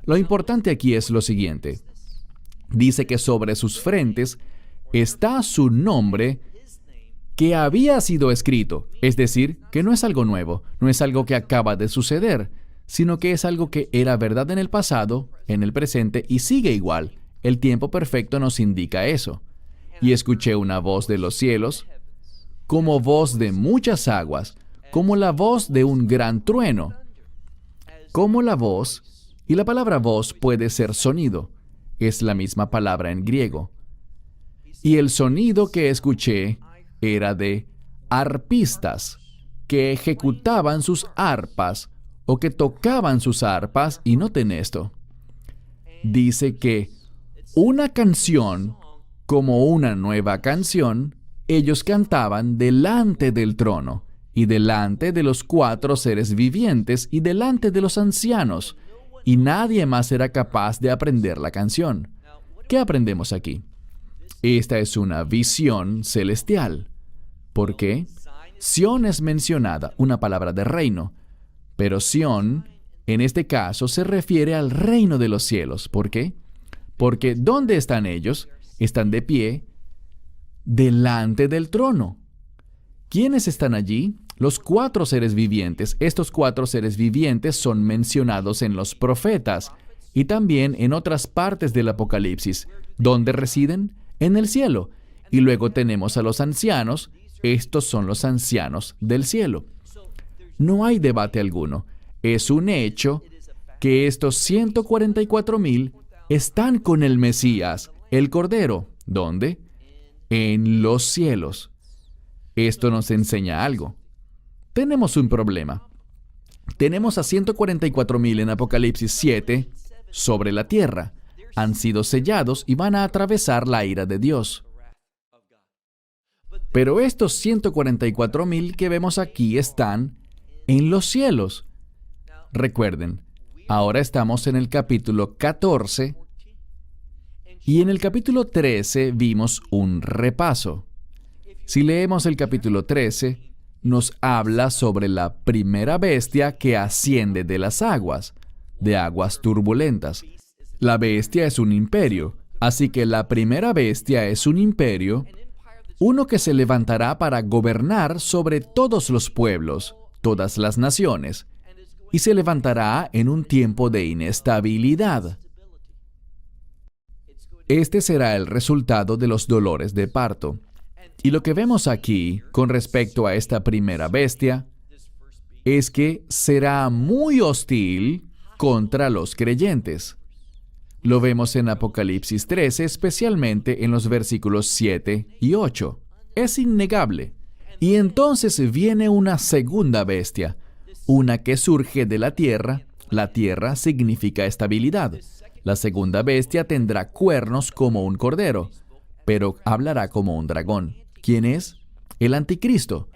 Lo importante aquí es lo siguiente. Dice que sobre sus frentes está su nombre que había sido escrito. Es decir, que no es algo nuevo, no es algo que acaba de suceder, sino que es algo que era verdad en el pasado, en el presente y sigue igual. El tiempo perfecto nos indica eso. Y escuché una voz de los cielos, como voz de muchas aguas, como la voz de un gran trueno. Como la voz, y la palabra voz puede ser sonido, es la misma palabra en griego. Y el sonido que escuché era de arpistas, que ejecutaban sus arpas, o que tocaban sus arpas, y noten esto. Dice que una canción, como una nueva canción, ellos cantaban delante del trono, y delante de los 4 seres vivientes, y delante de los ancianos, y nadie más era capaz de aprender la canción. ¿Qué aprendemos aquí? Esta es una visión celestial. ¿Por qué? Sión es mencionada, una palabra de reino, pero Sión, en este caso, se refiere al reino de los cielos. ¿Por qué? Porque ¿dónde están ellos? Están de pie delante del trono. ¿Quiénes están allí? Los 4 seres vivientes. Estos 4 seres vivientes son mencionados en los profetas y también en otras partes del Apocalipsis. ¿Dónde residen? En el cielo. Y luego tenemos a los ancianos. Estos son los ancianos del cielo. No hay debate alguno. Es un hecho que estos 144,000 están con el Mesías, el Cordero. ¿Dónde? En los cielos. Esto nos enseña algo. Tenemos un problema. Tenemos a 144,000 en Apocalipsis 7 sobre la tierra. Han sido sellados y van a atravesar la ira de Dios. Pero estos 144,000 que vemos aquí están en los cielos. Recuerden, ahora estamos en el capítulo 14 y en el capítulo 13 vimos un repaso. Si leemos el capítulo 13, nos habla sobre la primera bestia que asciende de las aguas, de aguas turbulentas. La bestia es un imperio, así que la primera bestia es un imperio, uno que se levantará para gobernar sobre todos los pueblos, todas las naciones, y se levantará en un tiempo de inestabilidad. Este será el resultado de los dolores de parto. Y lo que vemos aquí con respecto a esta primera bestia es que será muy hostil contra los creyentes. Lo vemos en Apocalipsis 13, especialmente en los versículos 7 y 8. Es innegable. Y entonces viene una segunda bestia, una que surge de la tierra. La tierra significa estabilidad. La segunda bestia tendrá cuernos como un cordero, pero hablará como un dragón. ¿Quién es? El anticristo.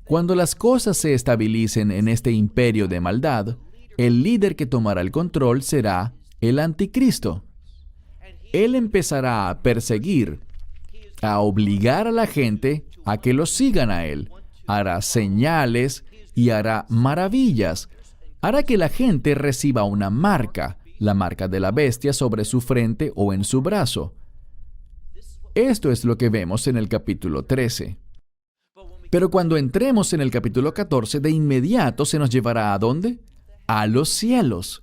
Cuando las cosas se estabilicen en este imperio de maldad, el líder que tomará el control será el anticristo. Él empezará a perseguir, a obligar a la gente a que lo sigan a él. Hará señales y hará maravillas. Hará que la gente reciba una marca, la marca de la bestia sobre su frente o en su brazo. Esto es lo que vemos en el capítulo 13. Pero cuando entremos en el capítulo 14, de inmediato se nos llevará ¿a dónde? A los cielos.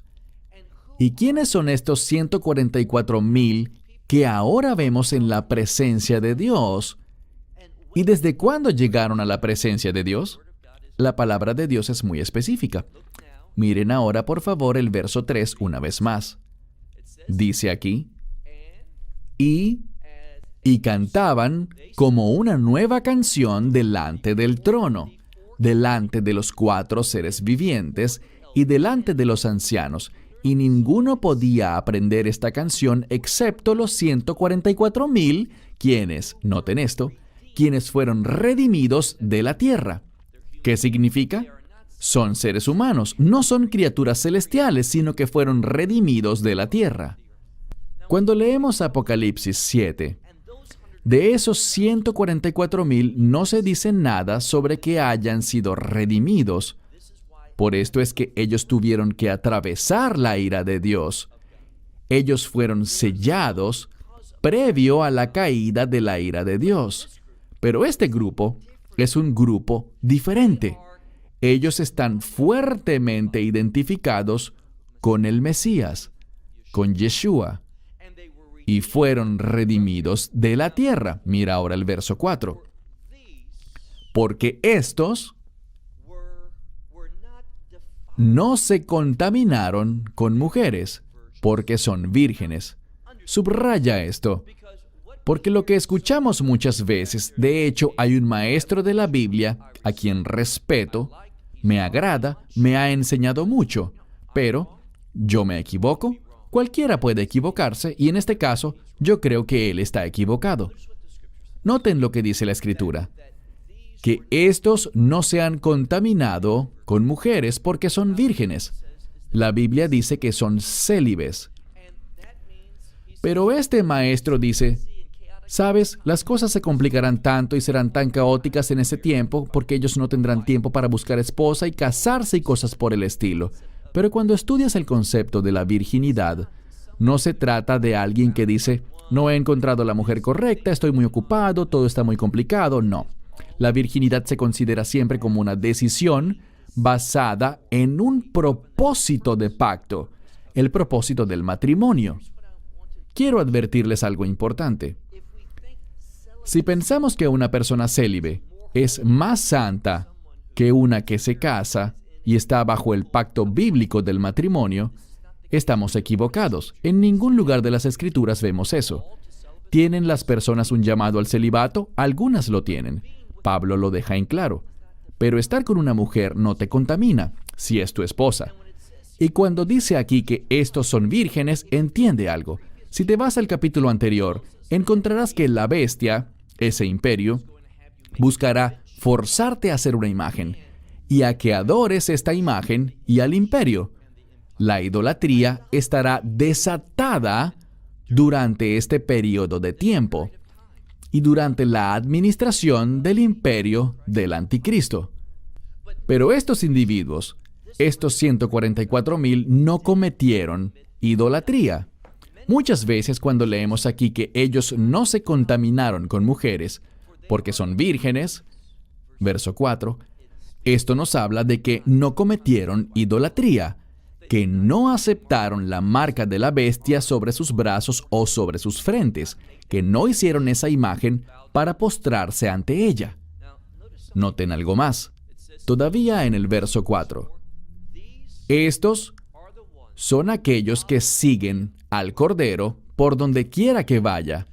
¿Y quiénes son estos 144,000 que ahora vemos en la presencia de Dios? ¿Y desde cuándo llegaron a la presencia de Dios? La palabra de Dios es muy específica. Miren ahora, por favor, el verso 3 una vez más. Dice aquí, y cantaban como una nueva canción delante del trono, delante de los 4 seres vivientes y delante de los ancianos. Y ninguno podía aprender esta canción excepto los 144,000, quienes, noten esto, quienes fueron redimidos de la tierra. ¿Qué significa? Son seres humanos, no son criaturas celestiales, sino que fueron redimidos de la tierra. Cuando leemos Apocalipsis 7, de esos 144,000 no se dice nada sobre que hayan sido redimidos. Por esto es que ellos tuvieron que atravesar la ira de Dios. Ellos fueron sellados previo a la caída de la ira de Dios. Pero este grupo es un grupo diferente. Ellos están fuertemente identificados con el Mesías, con Yeshua, y fueron redimidos de la tierra. Mira ahora el verso 4. Porque estos no se contaminaron con mujeres, porque son vírgenes. Subraya esto, porque lo que escuchamos muchas veces, de hecho, hay un maestro de la Biblia a quien respeto, me agrada, me ha enseñado mucho, pero ¿yo me equivoco? Cualquiera puede equivocarse, y en este caso, yo creo que él está equivocado. Noten lo que dice la Escritura, que estos no se han contaminado con mujeres porque son vírgenes. La Biblia dice que son célibes. Pero este maestro dice, ¿sabes? Las cosas se complicarán tanto y serán tan caóticas en ese tiempo porque ellos no tendrán tiempo para buscar esposa y casarse y cosas por el estilo. Pero cuando estudias el concepto de la virginidad, no se trata de alguien que dice, no he encontrado la mujer correcta, estoy muy ocupado, todo está muy complicado. No. La virginidad se considera siempre como una decisión basada en un propósito de pacto, el propósito del matrimonio. Quiero advertirles algo importante. Si pensamos que una persona célibe es más santa que una que se casa y está bajo el pacto bíblico del matrimonio, estamos equivocados. En ningún lugar de las Escrituras vemos eso. ¿Tienen las personas un llamado al celibato? Algunas lo tienen. Pablo lo deja en claro. Pero estar con una mujer no te contamina, si es tu esposa. Y cuando dice aquí que estos son vírgenes, entiende algo. Si te vas al capítulo anterior, encontrarás que la bestia, ese imperio, buscará forzarte a hacer una imagen y a que adores esta imagen y al imperio. La idolatría estará desatada durante este periodo de tiempo y durante la administración del imperio del anticristo. Pero estos individuos, estos 144,000, no cometieron idolatría. Muchas veces cuando leemos aquí que ellos no se contaminaron con mujeres porque son vírgenes, verso 4, esto nos habla de que no cometieron idolatría, que no aceptaron la marca de la bestia sobre sus brazos o sobre sus frentes, que no hicieron esa imagen para postrarse ante ella. Noten algo más. Todavía en el verso 4. Estos son aquellos que siguen al Cordero por donde quiera que vaya.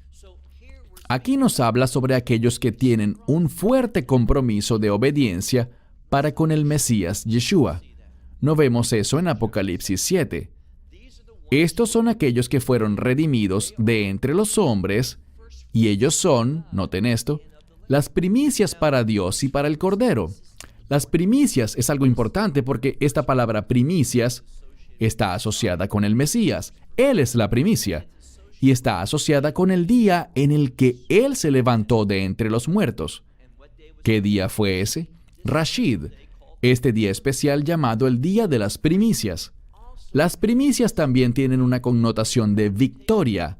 Aquí nos habla sobre aquellos que tienen un fuerte compromiso de obediencia para con el Mesías Yeshua. No vemos eso en Apocalipsis 7. Estos son aquellos que fueron redimidos de entre los hombres, y ellos son, noten esto, las primicias para Dios y para el Cordero. Las primicias es algo importante porque esta palabra primicias está asociada con el Mesías. Él es la primicia. Y está asociada con el día en el que Él se levantó de entre los muertos. ¿Qué día fue ese? Rashid, este día especial llamado el Día de las Primicias. Las primicias también tienen una connotación de victoria.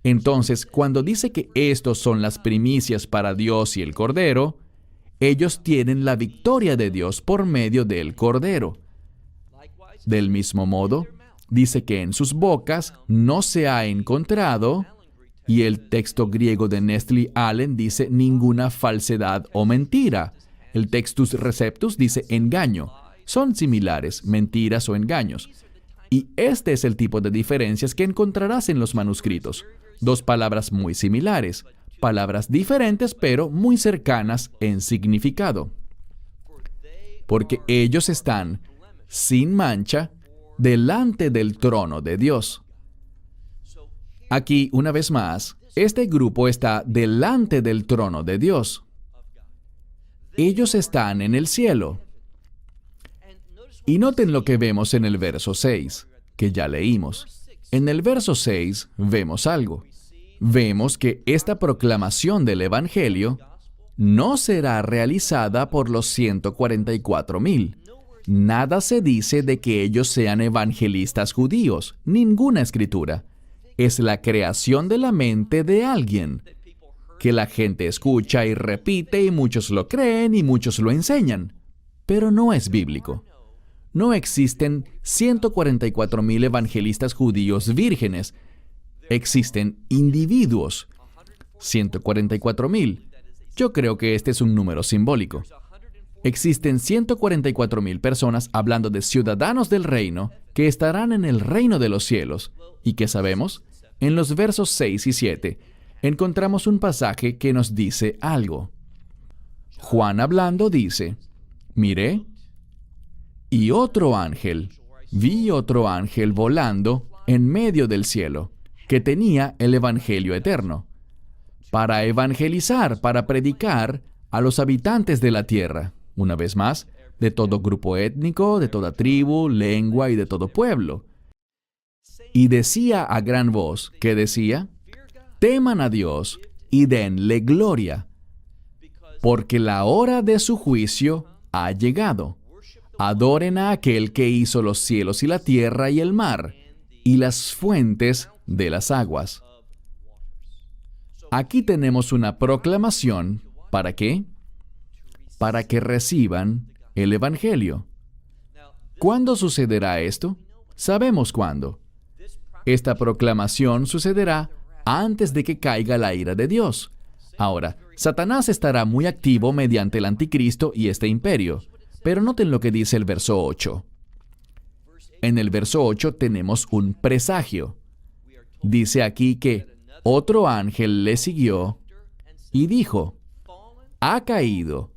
Entonces, cuando dice que estos son las primicias para Dios y el Cordero, ellos tienen la victoria de Dios por medio del Cordero. Del mismo modo, dice que en sus bocas no se ha encontrado, y el texto griego de Nestle Allen dice ninguna falsedad o mentira. El Textus Receptus dice engaño. Son similares, mentiras o engaños. Y este es el tipo de diferencias que encontrarás en los manuscritos. Dos palabras muy similares, palabras diferentes pero muy cercanas en significado. Porque ellos están sin mancha delante del trono de Dios. Aquí, una vez más, este grupo está delante del trono de Dios. Ellos están en el cielo. Y noten lo que vemos en el verso 6, que ya leímos. En el verso 6 vemos algo. Vemos que esta proclamación del Evangelio no será realizada por los 144,000. Nada se dice de que ellos sean evangelistas judíos, ninguna escritura. Es la creación de la mente de alguien, que la gente escucha y repite y muchos lo creen y muchos lo enseñan. Pero no es bíblico. No existen 144,000 evangelistas judíos vírgenes. Existen individuos. 144,000. Yo creo que este es un número simbólico. Existen 144,000 personas hablando de ciudadanos del reino que estarán en el reino de los cielos. ¿Y qué sabemos? En los versos 6 y 7 encontramos un pasaje que nos dice algo. Juan hablando dice, miré, y vi otro ángel volando en medio del cielo, que tenía el Evangelio eterno, para evangelizar, para predicar a los habitantes de la tierra, una vez más, de todo grupo étnico, de toda tribu, lengua y de todo pueblo. Y decía a gran voz, ¿qué decía? Teman a Dios y denle gloria, porque la hora de su juicio ha llegado. Adoren a aquel que hizo los cielos y la tierra y el mar, y las fuentes de las aguas. Aquí tenemos una proclamación, ¿para qué? Para que reciban el Evangelio. ¿Cuándo sucederá esto? Sabemos cuándo. Esta proclamación sucederá antes de que caiga la ira de Dios. Ahora, Satanás estará muy activo mediante el anticristo y este imperio. Pero noten lo que dice el verso 8. En el verso 8 tenemos un presagio. Dice aquí que otro ángel le siguió y dijo, ha caído,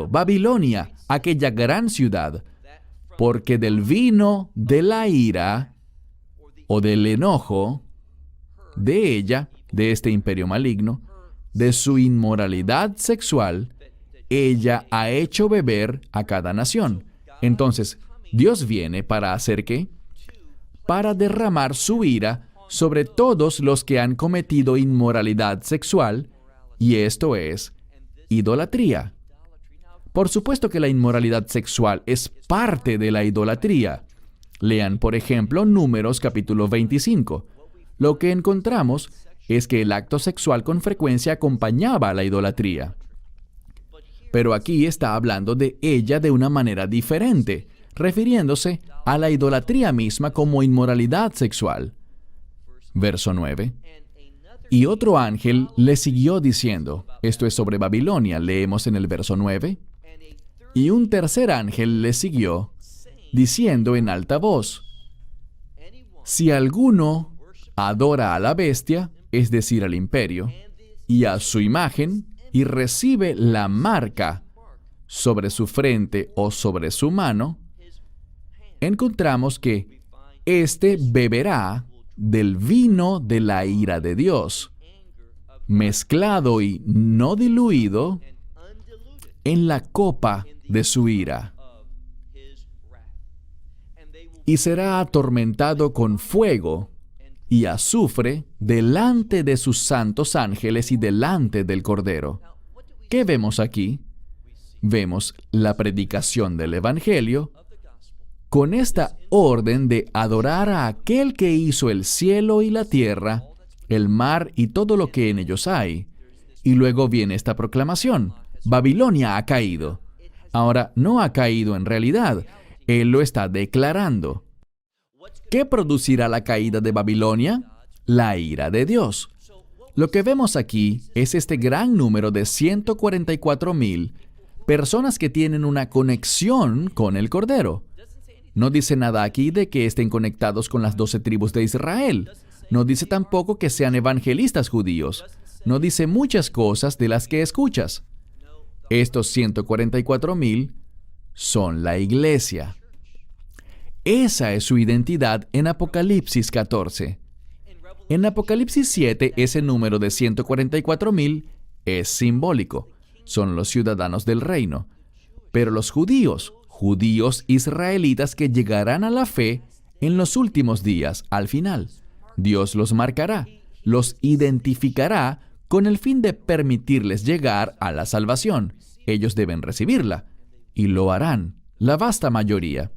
Babilonia, aquella gran ciudad, porque del vino de la ira o del enojo de ella, de este imperio maligno, de su inmoralidad sexual, ella ha hecho beber a cada nación. Entonces, Dios viene para hacer ¿qué? Para derramar su ira sobre todos los que han cometido inmoralidad sexual, y esto es idolatría. Por supuesto que la inmoralidad sexual es parte de la idolatría. Lean, por ejemplo, Números capítulo 25. Lo que encontramos es que el acto sexual con frecuencia acompañaba a la idolatría. Pero aquí está hablando de ella de una manera diferente, refiriéndose a la idolatría misma como inmoralidad sexual. Verso 9. Y otro ángel le siguió diciendo, esto es sobre Babilonia, leemos en el verso 9. Y un tercer ángel le siguió, diciendo en alta voz, si alguno adora a la bestia, es decir, al imperio, y a su imagen, y recibe la marca sobre su frente o sobre su mano, encontramos que éste beberá del vino de la ira de Dios, mezclado y no diluido en la copa de su ira, y será atormentado con fuego y azufre delante de sus santos ángeles y delante del Cordero. ¿Qué vemos aquí? Vemos la predicación del Evangelio con esta orden de adorar a aquel que hizo el cielo y la tierra, el mar y todo lo que en ellos hay. Y luego viene esta proclamación: Babilonia ha caído. Ahora, no ha caído en realidad, Él lo está declarando. ¿Qué producirá la caída de Babilonia? La ira de Dios. Lo que vemos aquí es este gran número de 144,000 personas que tienen una conexión con el Cordero. No dice nada aquí de que estén conectados con las 12 tribus de Israel. No dice tampoco que sean evangelistas judíos. No dice muchas cosas de las que escuchas. Estos 144,000 son la iglesia. Esa es su identidad en Apocalipsis 14. En Apocalipsis 7, ese número de 144,000 es simbólico. Son los ciudadanos del reino. Pero los judíos israelitas que llegarán a la fe en los últimos días, al final, Dios los marcará, los identificará con el fin de permitirles llegar a la salvación. Ellos deben recibirla, y lo harán, la vasta mayoría.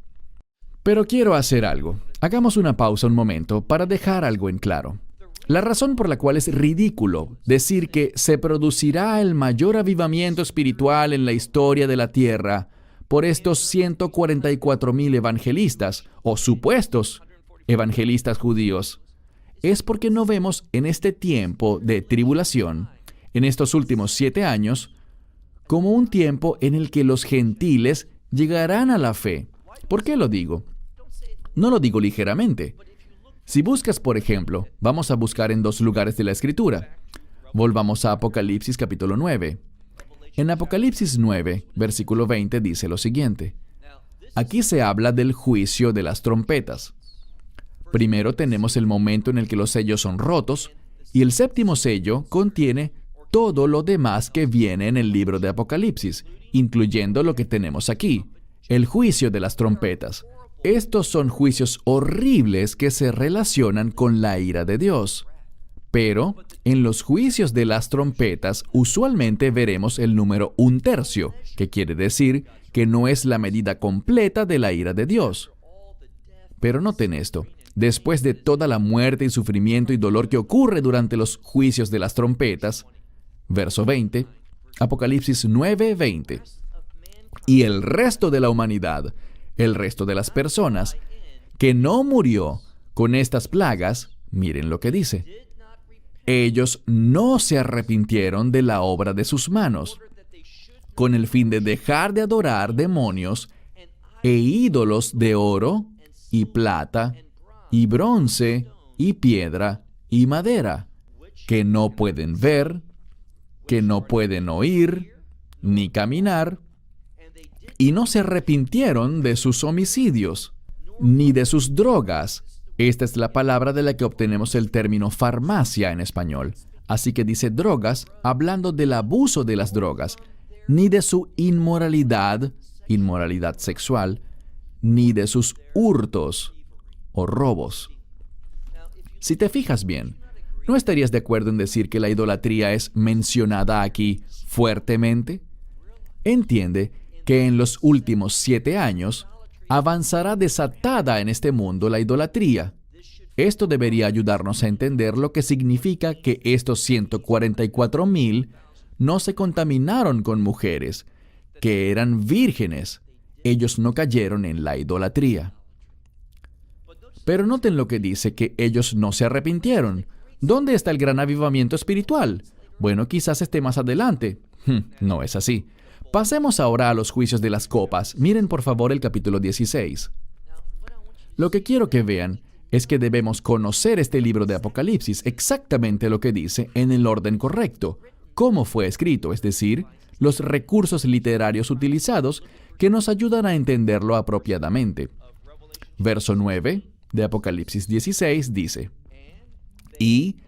Pero quiero hacer algo. Hagamos una pausa un momento para dejar algo en claro. La razón por la cual es ridículo decir que se producirá el mayor avivamiento espiritual en la historia de la tierra por estos 144,000 evangelistas o supuestos evangelistas judíos es porque no vemos en este tiempo de tribulación, en estos últimos 7 años, como un tiempo en el que los gentiles llegarán a la fe. ¿Por qué lo digo? No lo digo ligeramente. Si buscas, por ejemplo, vamos a buscar en 2 lugares de la Escritura. Volvamos a Apocalipsis capítulo 9. En Apocalipsis 9, versículo 20, dice lo siguiente. Aquí se habla del juicio de las trompetas. Primero tenemos el momento en el que los sellos son rotos, y el 7º sello contiene todo lo demás que viene en el libro de Apocalipsis, incluyendo lo que tenemos aquí, el juicio de las trompetas. Estos son juicios horribles que se relacionan con la ira de Dios. Pero en los juicios de las trompetas usualmente veremos el número 1/3, que quiere decir que no es la medida completa de la ira de Dios. Pero noten esto. Después de toda la muerte y sufrimiento y dolor que ocurre durante los juicios de las trompetas, verso 20, Apocalipsis 9:20, y el resto de la humanidad, el resto de las personas, que no murió con estas plagas, miren lo que dice. Ellos no se arrepintieron de la obra de sus manos, con el fin de dejar de adorar demonios e ídolos de oro y plata y bronce y piedra y madera, que no pueden ver, que no pueden oír, ni caminar, y no se arrepintieron de sus homicidios, ni de sus drogas. Esta es la palabra de la que obtenemos el término farmacia en español. Así que dice drogas, hablando del abuso de las drogas, ni de su inmoralidad sexual, ni de sus hurtos o robos. Si te fijas bien, ¿no estarías de acuerdo en decir que la idolatría es mencionada aquí fuertemente? Entiende que en los últimos 7 años avanzará desatada en este mundo la idolatría. Esto debería ayudarnos a entender lo que significa que estos 144,000 no se contaminaron con mujeres, que eran vírgenes. Ellos no cayeron en la idolatría. Pero noten lo que dice, que ellos no se arrepintieron. ¿Dónde está el gran avivamiento espiritual? Bueno, quizás esté más adelante. No es así. Pasemos ahora a los juicios de las copas. Miren por favor el capítulo 16. Lo que quiero que vean es que debemos conocer este libro de Apocalipsis, exactamente lo que dice, en el orden correcto, cómo fue escrito, es decir, los recursos literarios utilizados que nos ayudan a entenderlo apropiadamente. Verso 9 de Apocalipsis 16 dice, y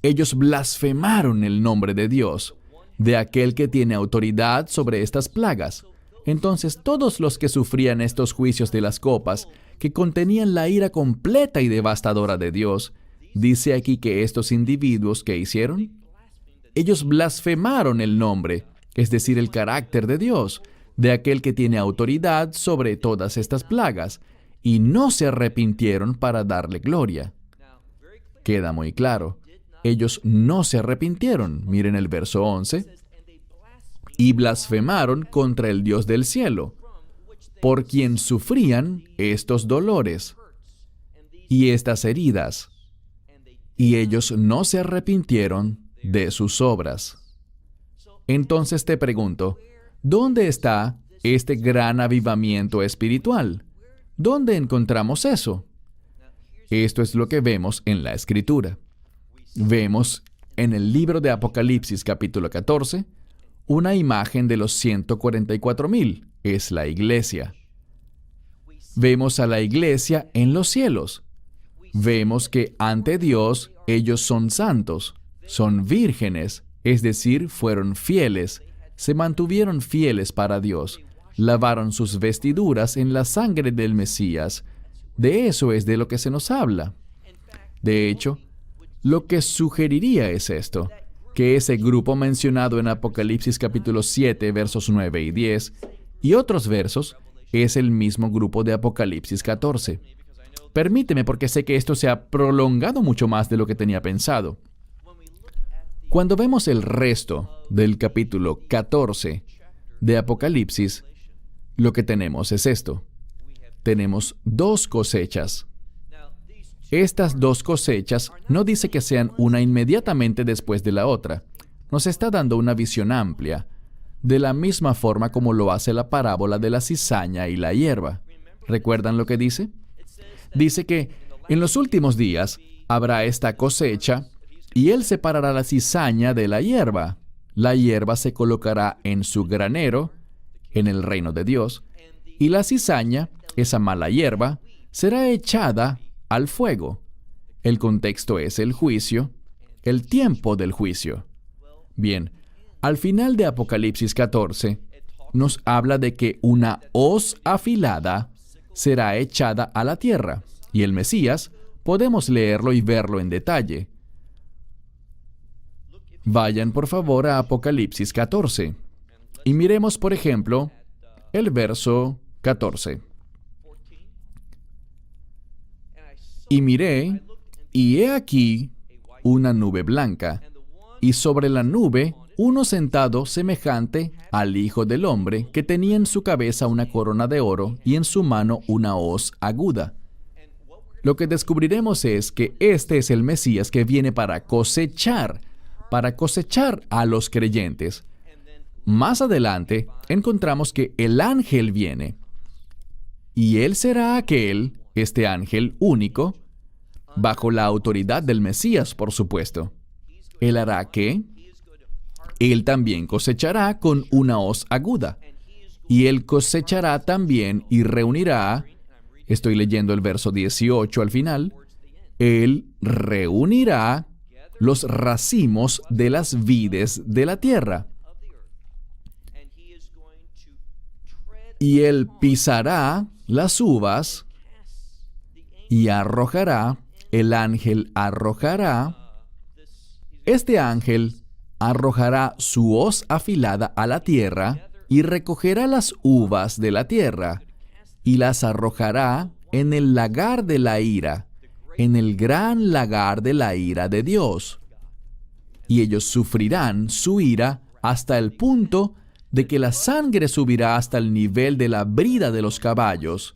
ellos blasfemaron el nombre de Dios, de aquel que tiene autoridad sobre estas plagas. Entonces todos los que sufrían estos juicios de las copas, que contenían la ira completa y devastadora de Dios, dice aquí que estos individuos, ¿qué hicieron? Ellos blasfemaron el nombre, es decir, el carácter de Dios, de aquel que tiene autoridad sobre todas estas plagas, y no se arrepintieron para darle gloria. Queda muy claro. Ellos no se arrepintieron. Miren el verso 11. Y blasfemaron contra el Dios del cielo, por quien sufrían estos dolores y estas heridas. Y ellos no se arrepintieron de sus obras. Entonces te pregunto, ¿dónde está este gran avivamiento espiritual? ¿Dónde encontramos eso? Esto es lo que vemos en la Escritura. Vemos en el libro de Apocalipsis capítulo 14 una imagen de los 144,000. Es la iglesia. Vemos a la iglesia en los cielos. Vemos que ante Dios ellos son santos, son vírgenes, es decir, fueron fieles, se mantuvieron fieles para Dios, lavaron sus vestiduras en la sangre del Mesías. De eso es de lo que se nos habla. De hecho, lo que sugeriría es esto, que ese grupo mencionado en Apocalipsis capítulo 7, versos 9 y 10, y otros versos, es el mismo grupo de Apocalipsis 14. Permíteme, porque sé que esto se ha prolongado mucho más de lo que tenía pensado. Cuando vemos el resto del capítulo 14 de Apocalipsis, lo que tenemos es esto. Tenemos 2 cosechas. Estas 2 cosechas no dice que sean una inmediatamente después de la otra. Nos está dando una visión amplia, de la misma forma como lo hace la parábola de la cizaña y la hierba. ¿Recuerdan lo que dice? Dice que en los últimos días habrá esta cosecha y él separará la cizaña de la hierba. La hierba se colocará en su granero, en el reino de Dios, y la cizaña, esa mala hierba, será echada al fuego. El contexto es el juicio, el tiempo del juicio. Bien, al final de Apocalipsis 14, nos habla de que una hoz afilada será echada a la tierra, y el Mesías, podemos leerlo y verlo en detalle. Vayan por favor a Apocalipsis 14, y miremos por ejemplo el verso 14. Y miré, y he aquí una nube blanca, y sobre la nube uno sentado semejante al Hijo del Hombre, que tenía en su cabeza una corona de oro y en su mano una hoz aguda. Lo que descubriremos es que este es el Mesías que viene para cosechar a los creyentes. Más adelante encontramos que el ángel viene, y él será este ángel único, bajo la autoridad del Mesías, por supuesto. Él hará que él también cosechará con una hoz aguda, y él cosechará también y reunirá, estoy leyendo el verso 18 al final, él reunirá los racimos de las vides de la tierra. Y él pisará las uvas y arrojará, el ángel arrojará, este ángel arrojará su hoz afilada a la tierra y recogerá las uvas de la tierra y las arrojará en el lagar de la ira, en el gran lagar de la ira de Dios. Y ellos sufrirán su ira hasta el punto de que la sangre subirá hasta el nivel de la brida de los caballos,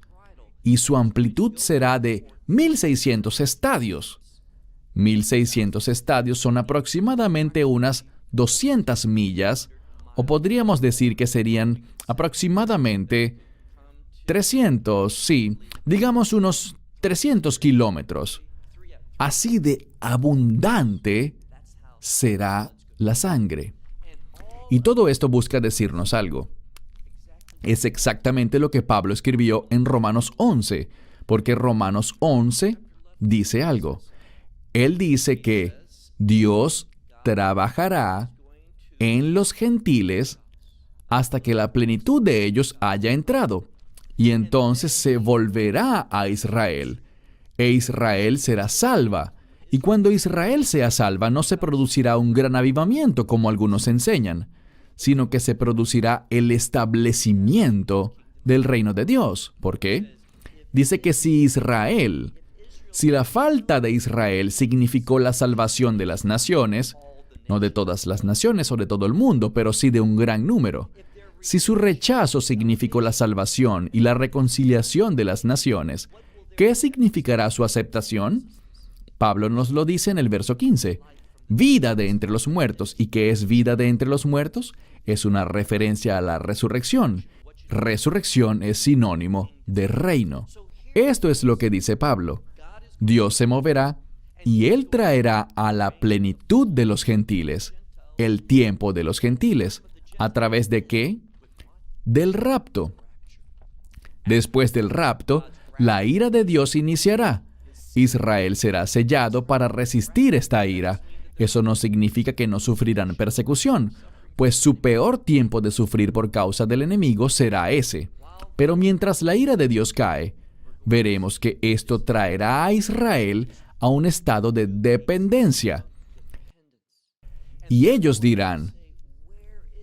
y su amplitud será de 1,600 estadios. 1,600 estadios son aproximadamente unas 200 millas, o podríamos decir que serían aproximadamente 300 kilómetros. Así de abundante será la sangre. Y todo esto busca decirnos algo. Es exactamente lo que Pablo escribió en Romanos 11, porque Romanos 11 dice algo. Él dice que Dios trabajará en los gentiles hasta que la plenitud de ellos haya entrado, y entonces se volverá a Israel, e Israel será salva. Y cuando Israel sea salva, no se producirá un gran avivamiento como algunos enseñan, sino que se producirá el establecimiento del reino de Dios. ¿Por qué? Dice que si la falta de Israel significó la salvación de las naciones, no de todas las naciones o de todo el mundo, pero sí de un gran número. Si su rechazo significó la salvación y la reconciliación de las naciones, ¿qué significará su aceptación? Pablo nos lo dice en el verso 15. Vida de entre los muertos. ¿Y qué es vida de entre los muertos? Es una referencia a la resurrección. Resurrección es sinónimo de reino. Esto es lo que dice Pablo. Dios se moverá y Él traerá a la plenitud de los gentiles, el tiempo de los gentiles. ¿A través de qué? Del rapto. Después del rapto, la ira de Dios iniciará. Israel será sellado para resistir esta ira. Eso no significa que no sufrirán persecución, pues su peor tiempo de sufrir por causa del enemigo será ese. Pero mientras la ira de Dios cae, veremos que esto traerá a Israel a un estado de dependencia. Y ellos dirán,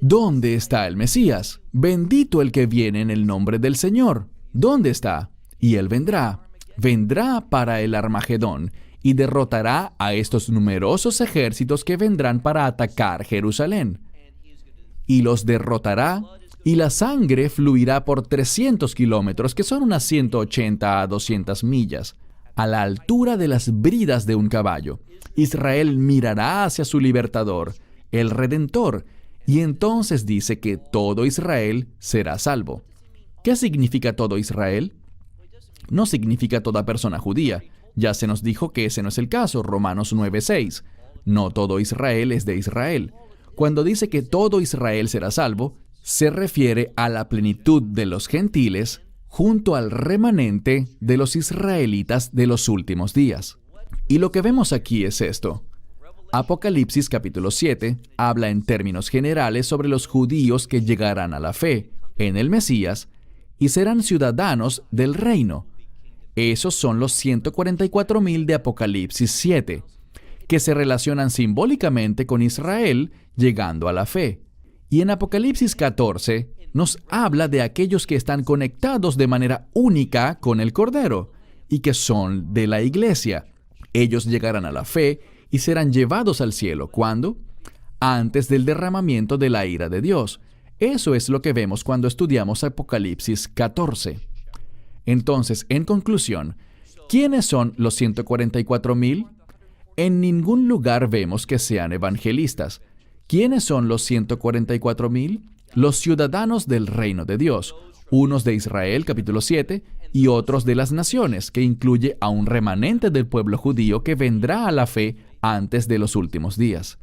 ¿dónde está el Mesías? Bendito el que viene en el nombre del Señor. ¿Dónde está? Y Él vendrá para el Armagedón y derrotará a estos numerosos ejércitos que vendrán para atacar Jerusalén. Y los derrotará, y la sangre fluirá por 300 kilómetros, que son unas 180 a 200 millas, a la altura de las bridas de un caballo. Israel mirará hacia su libertador, el Redentor, y entonces dice que todo Israel será salvo. ¿Qué significa todo Israel? No significa toda persona judía. Ya se nos dijo que ese no es el caso, Romanos 9:6. No todo Israel es de Israel. Cuando dice que todo Israel será salvo, se refiere a la plenitud de los gentiles junto al remanente de los israelitas de los últimos días. Y lo que vemos aquí es esto. Apocalipsis capítulo 7 habla en términos generales sobre los judíos que llegarán a la fe en el Mesías y serán ciudadanos del reino. Esos son los 144,000 de Apocalipsis 7, que se relacionan simbólicamente con Israel llegando a la fe. Y en Apocalipsis 14 nos habla de aquellos que están conectados de manera única con el Cordero y que son de la iglesia. Ellos llegarán a la fe y serán llevados al cielo. ¿Cuándo? Antes del derramamiento de la ira de Dios. Eso es lo que vemos cuando estudiamos Apocalipsis 14. Entonces, en conclusión, ¿quiénes son los 144,000? En ningún lugar vemos que sean evangelistas. ¿Quiénes son los 144,000? Los ciudadanos del reino de Dios, unos de Israel, capítulo 7, y otros de las naciones, que incluye a un remanente del pueblo judío que vendrá a la fe antes de los últimos días.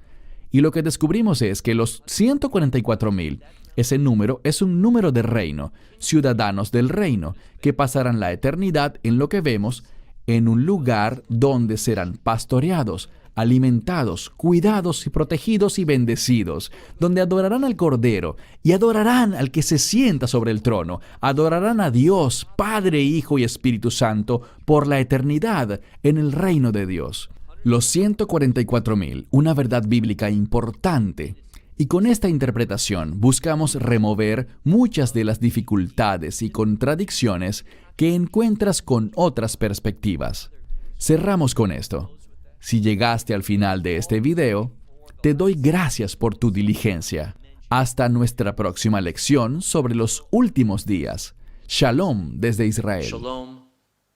Y lo que descubrimos es que los 144,000, ese número es un número de reino, ciudadanos del reino, que pasarán la eternidad en lo que vemos en un lugar donde serán pastoreados, alimentados, cuidados y protegidos y bendecidos, donde adorarán al Cordero y adorarán al que se sienta sobre el trono, adorarán a Dios, Padre, Hijo y Espíritu Santo por la eternidad en el reino de Dios. Los 144,000, una verdad bíblica importante. Y con esta interpretación buscamos remover muchas de las dificultades y contradicciones que encuentras con otras perspectivas. Cerramos con esto. Si llegaste al final de este video, te doy gracias por tu diligencia. Hasta nuestra próxima lección sobre los últimos días. Shalom desde Israel. Shalom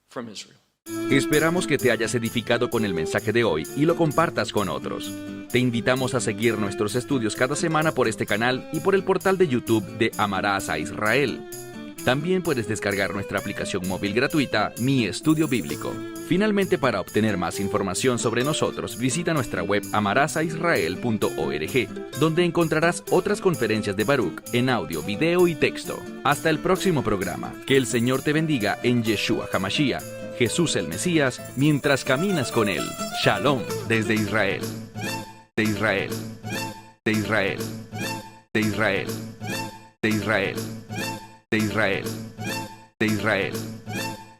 from Israel. Esperamos que te hayas edificado con el mensaje de hoy y lo compartas con otros. Te invitamos a seguir nuestros estudios cada semana por este canal y por el portal de YouTube de Amarás a Israel. También puedes descargar nuestra aplicación móvil gratuita, Mi Estudio Bíblico. Finalmente, para obtener más información sobre nosotros, visita nuestra web amarasaisrael.org, donde encontrarás otras conferencias de Baruch en audio, video y texto. Hasta el próximo programa. Que el Señor te bendiga en Yeshua HaMashiach, Jesús el Mesías, mientras caminas con Él. Shalom desde Israel. De Israel. De Israel. De Israel. De Israel. De Israel. De Israel.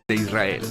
De Israel.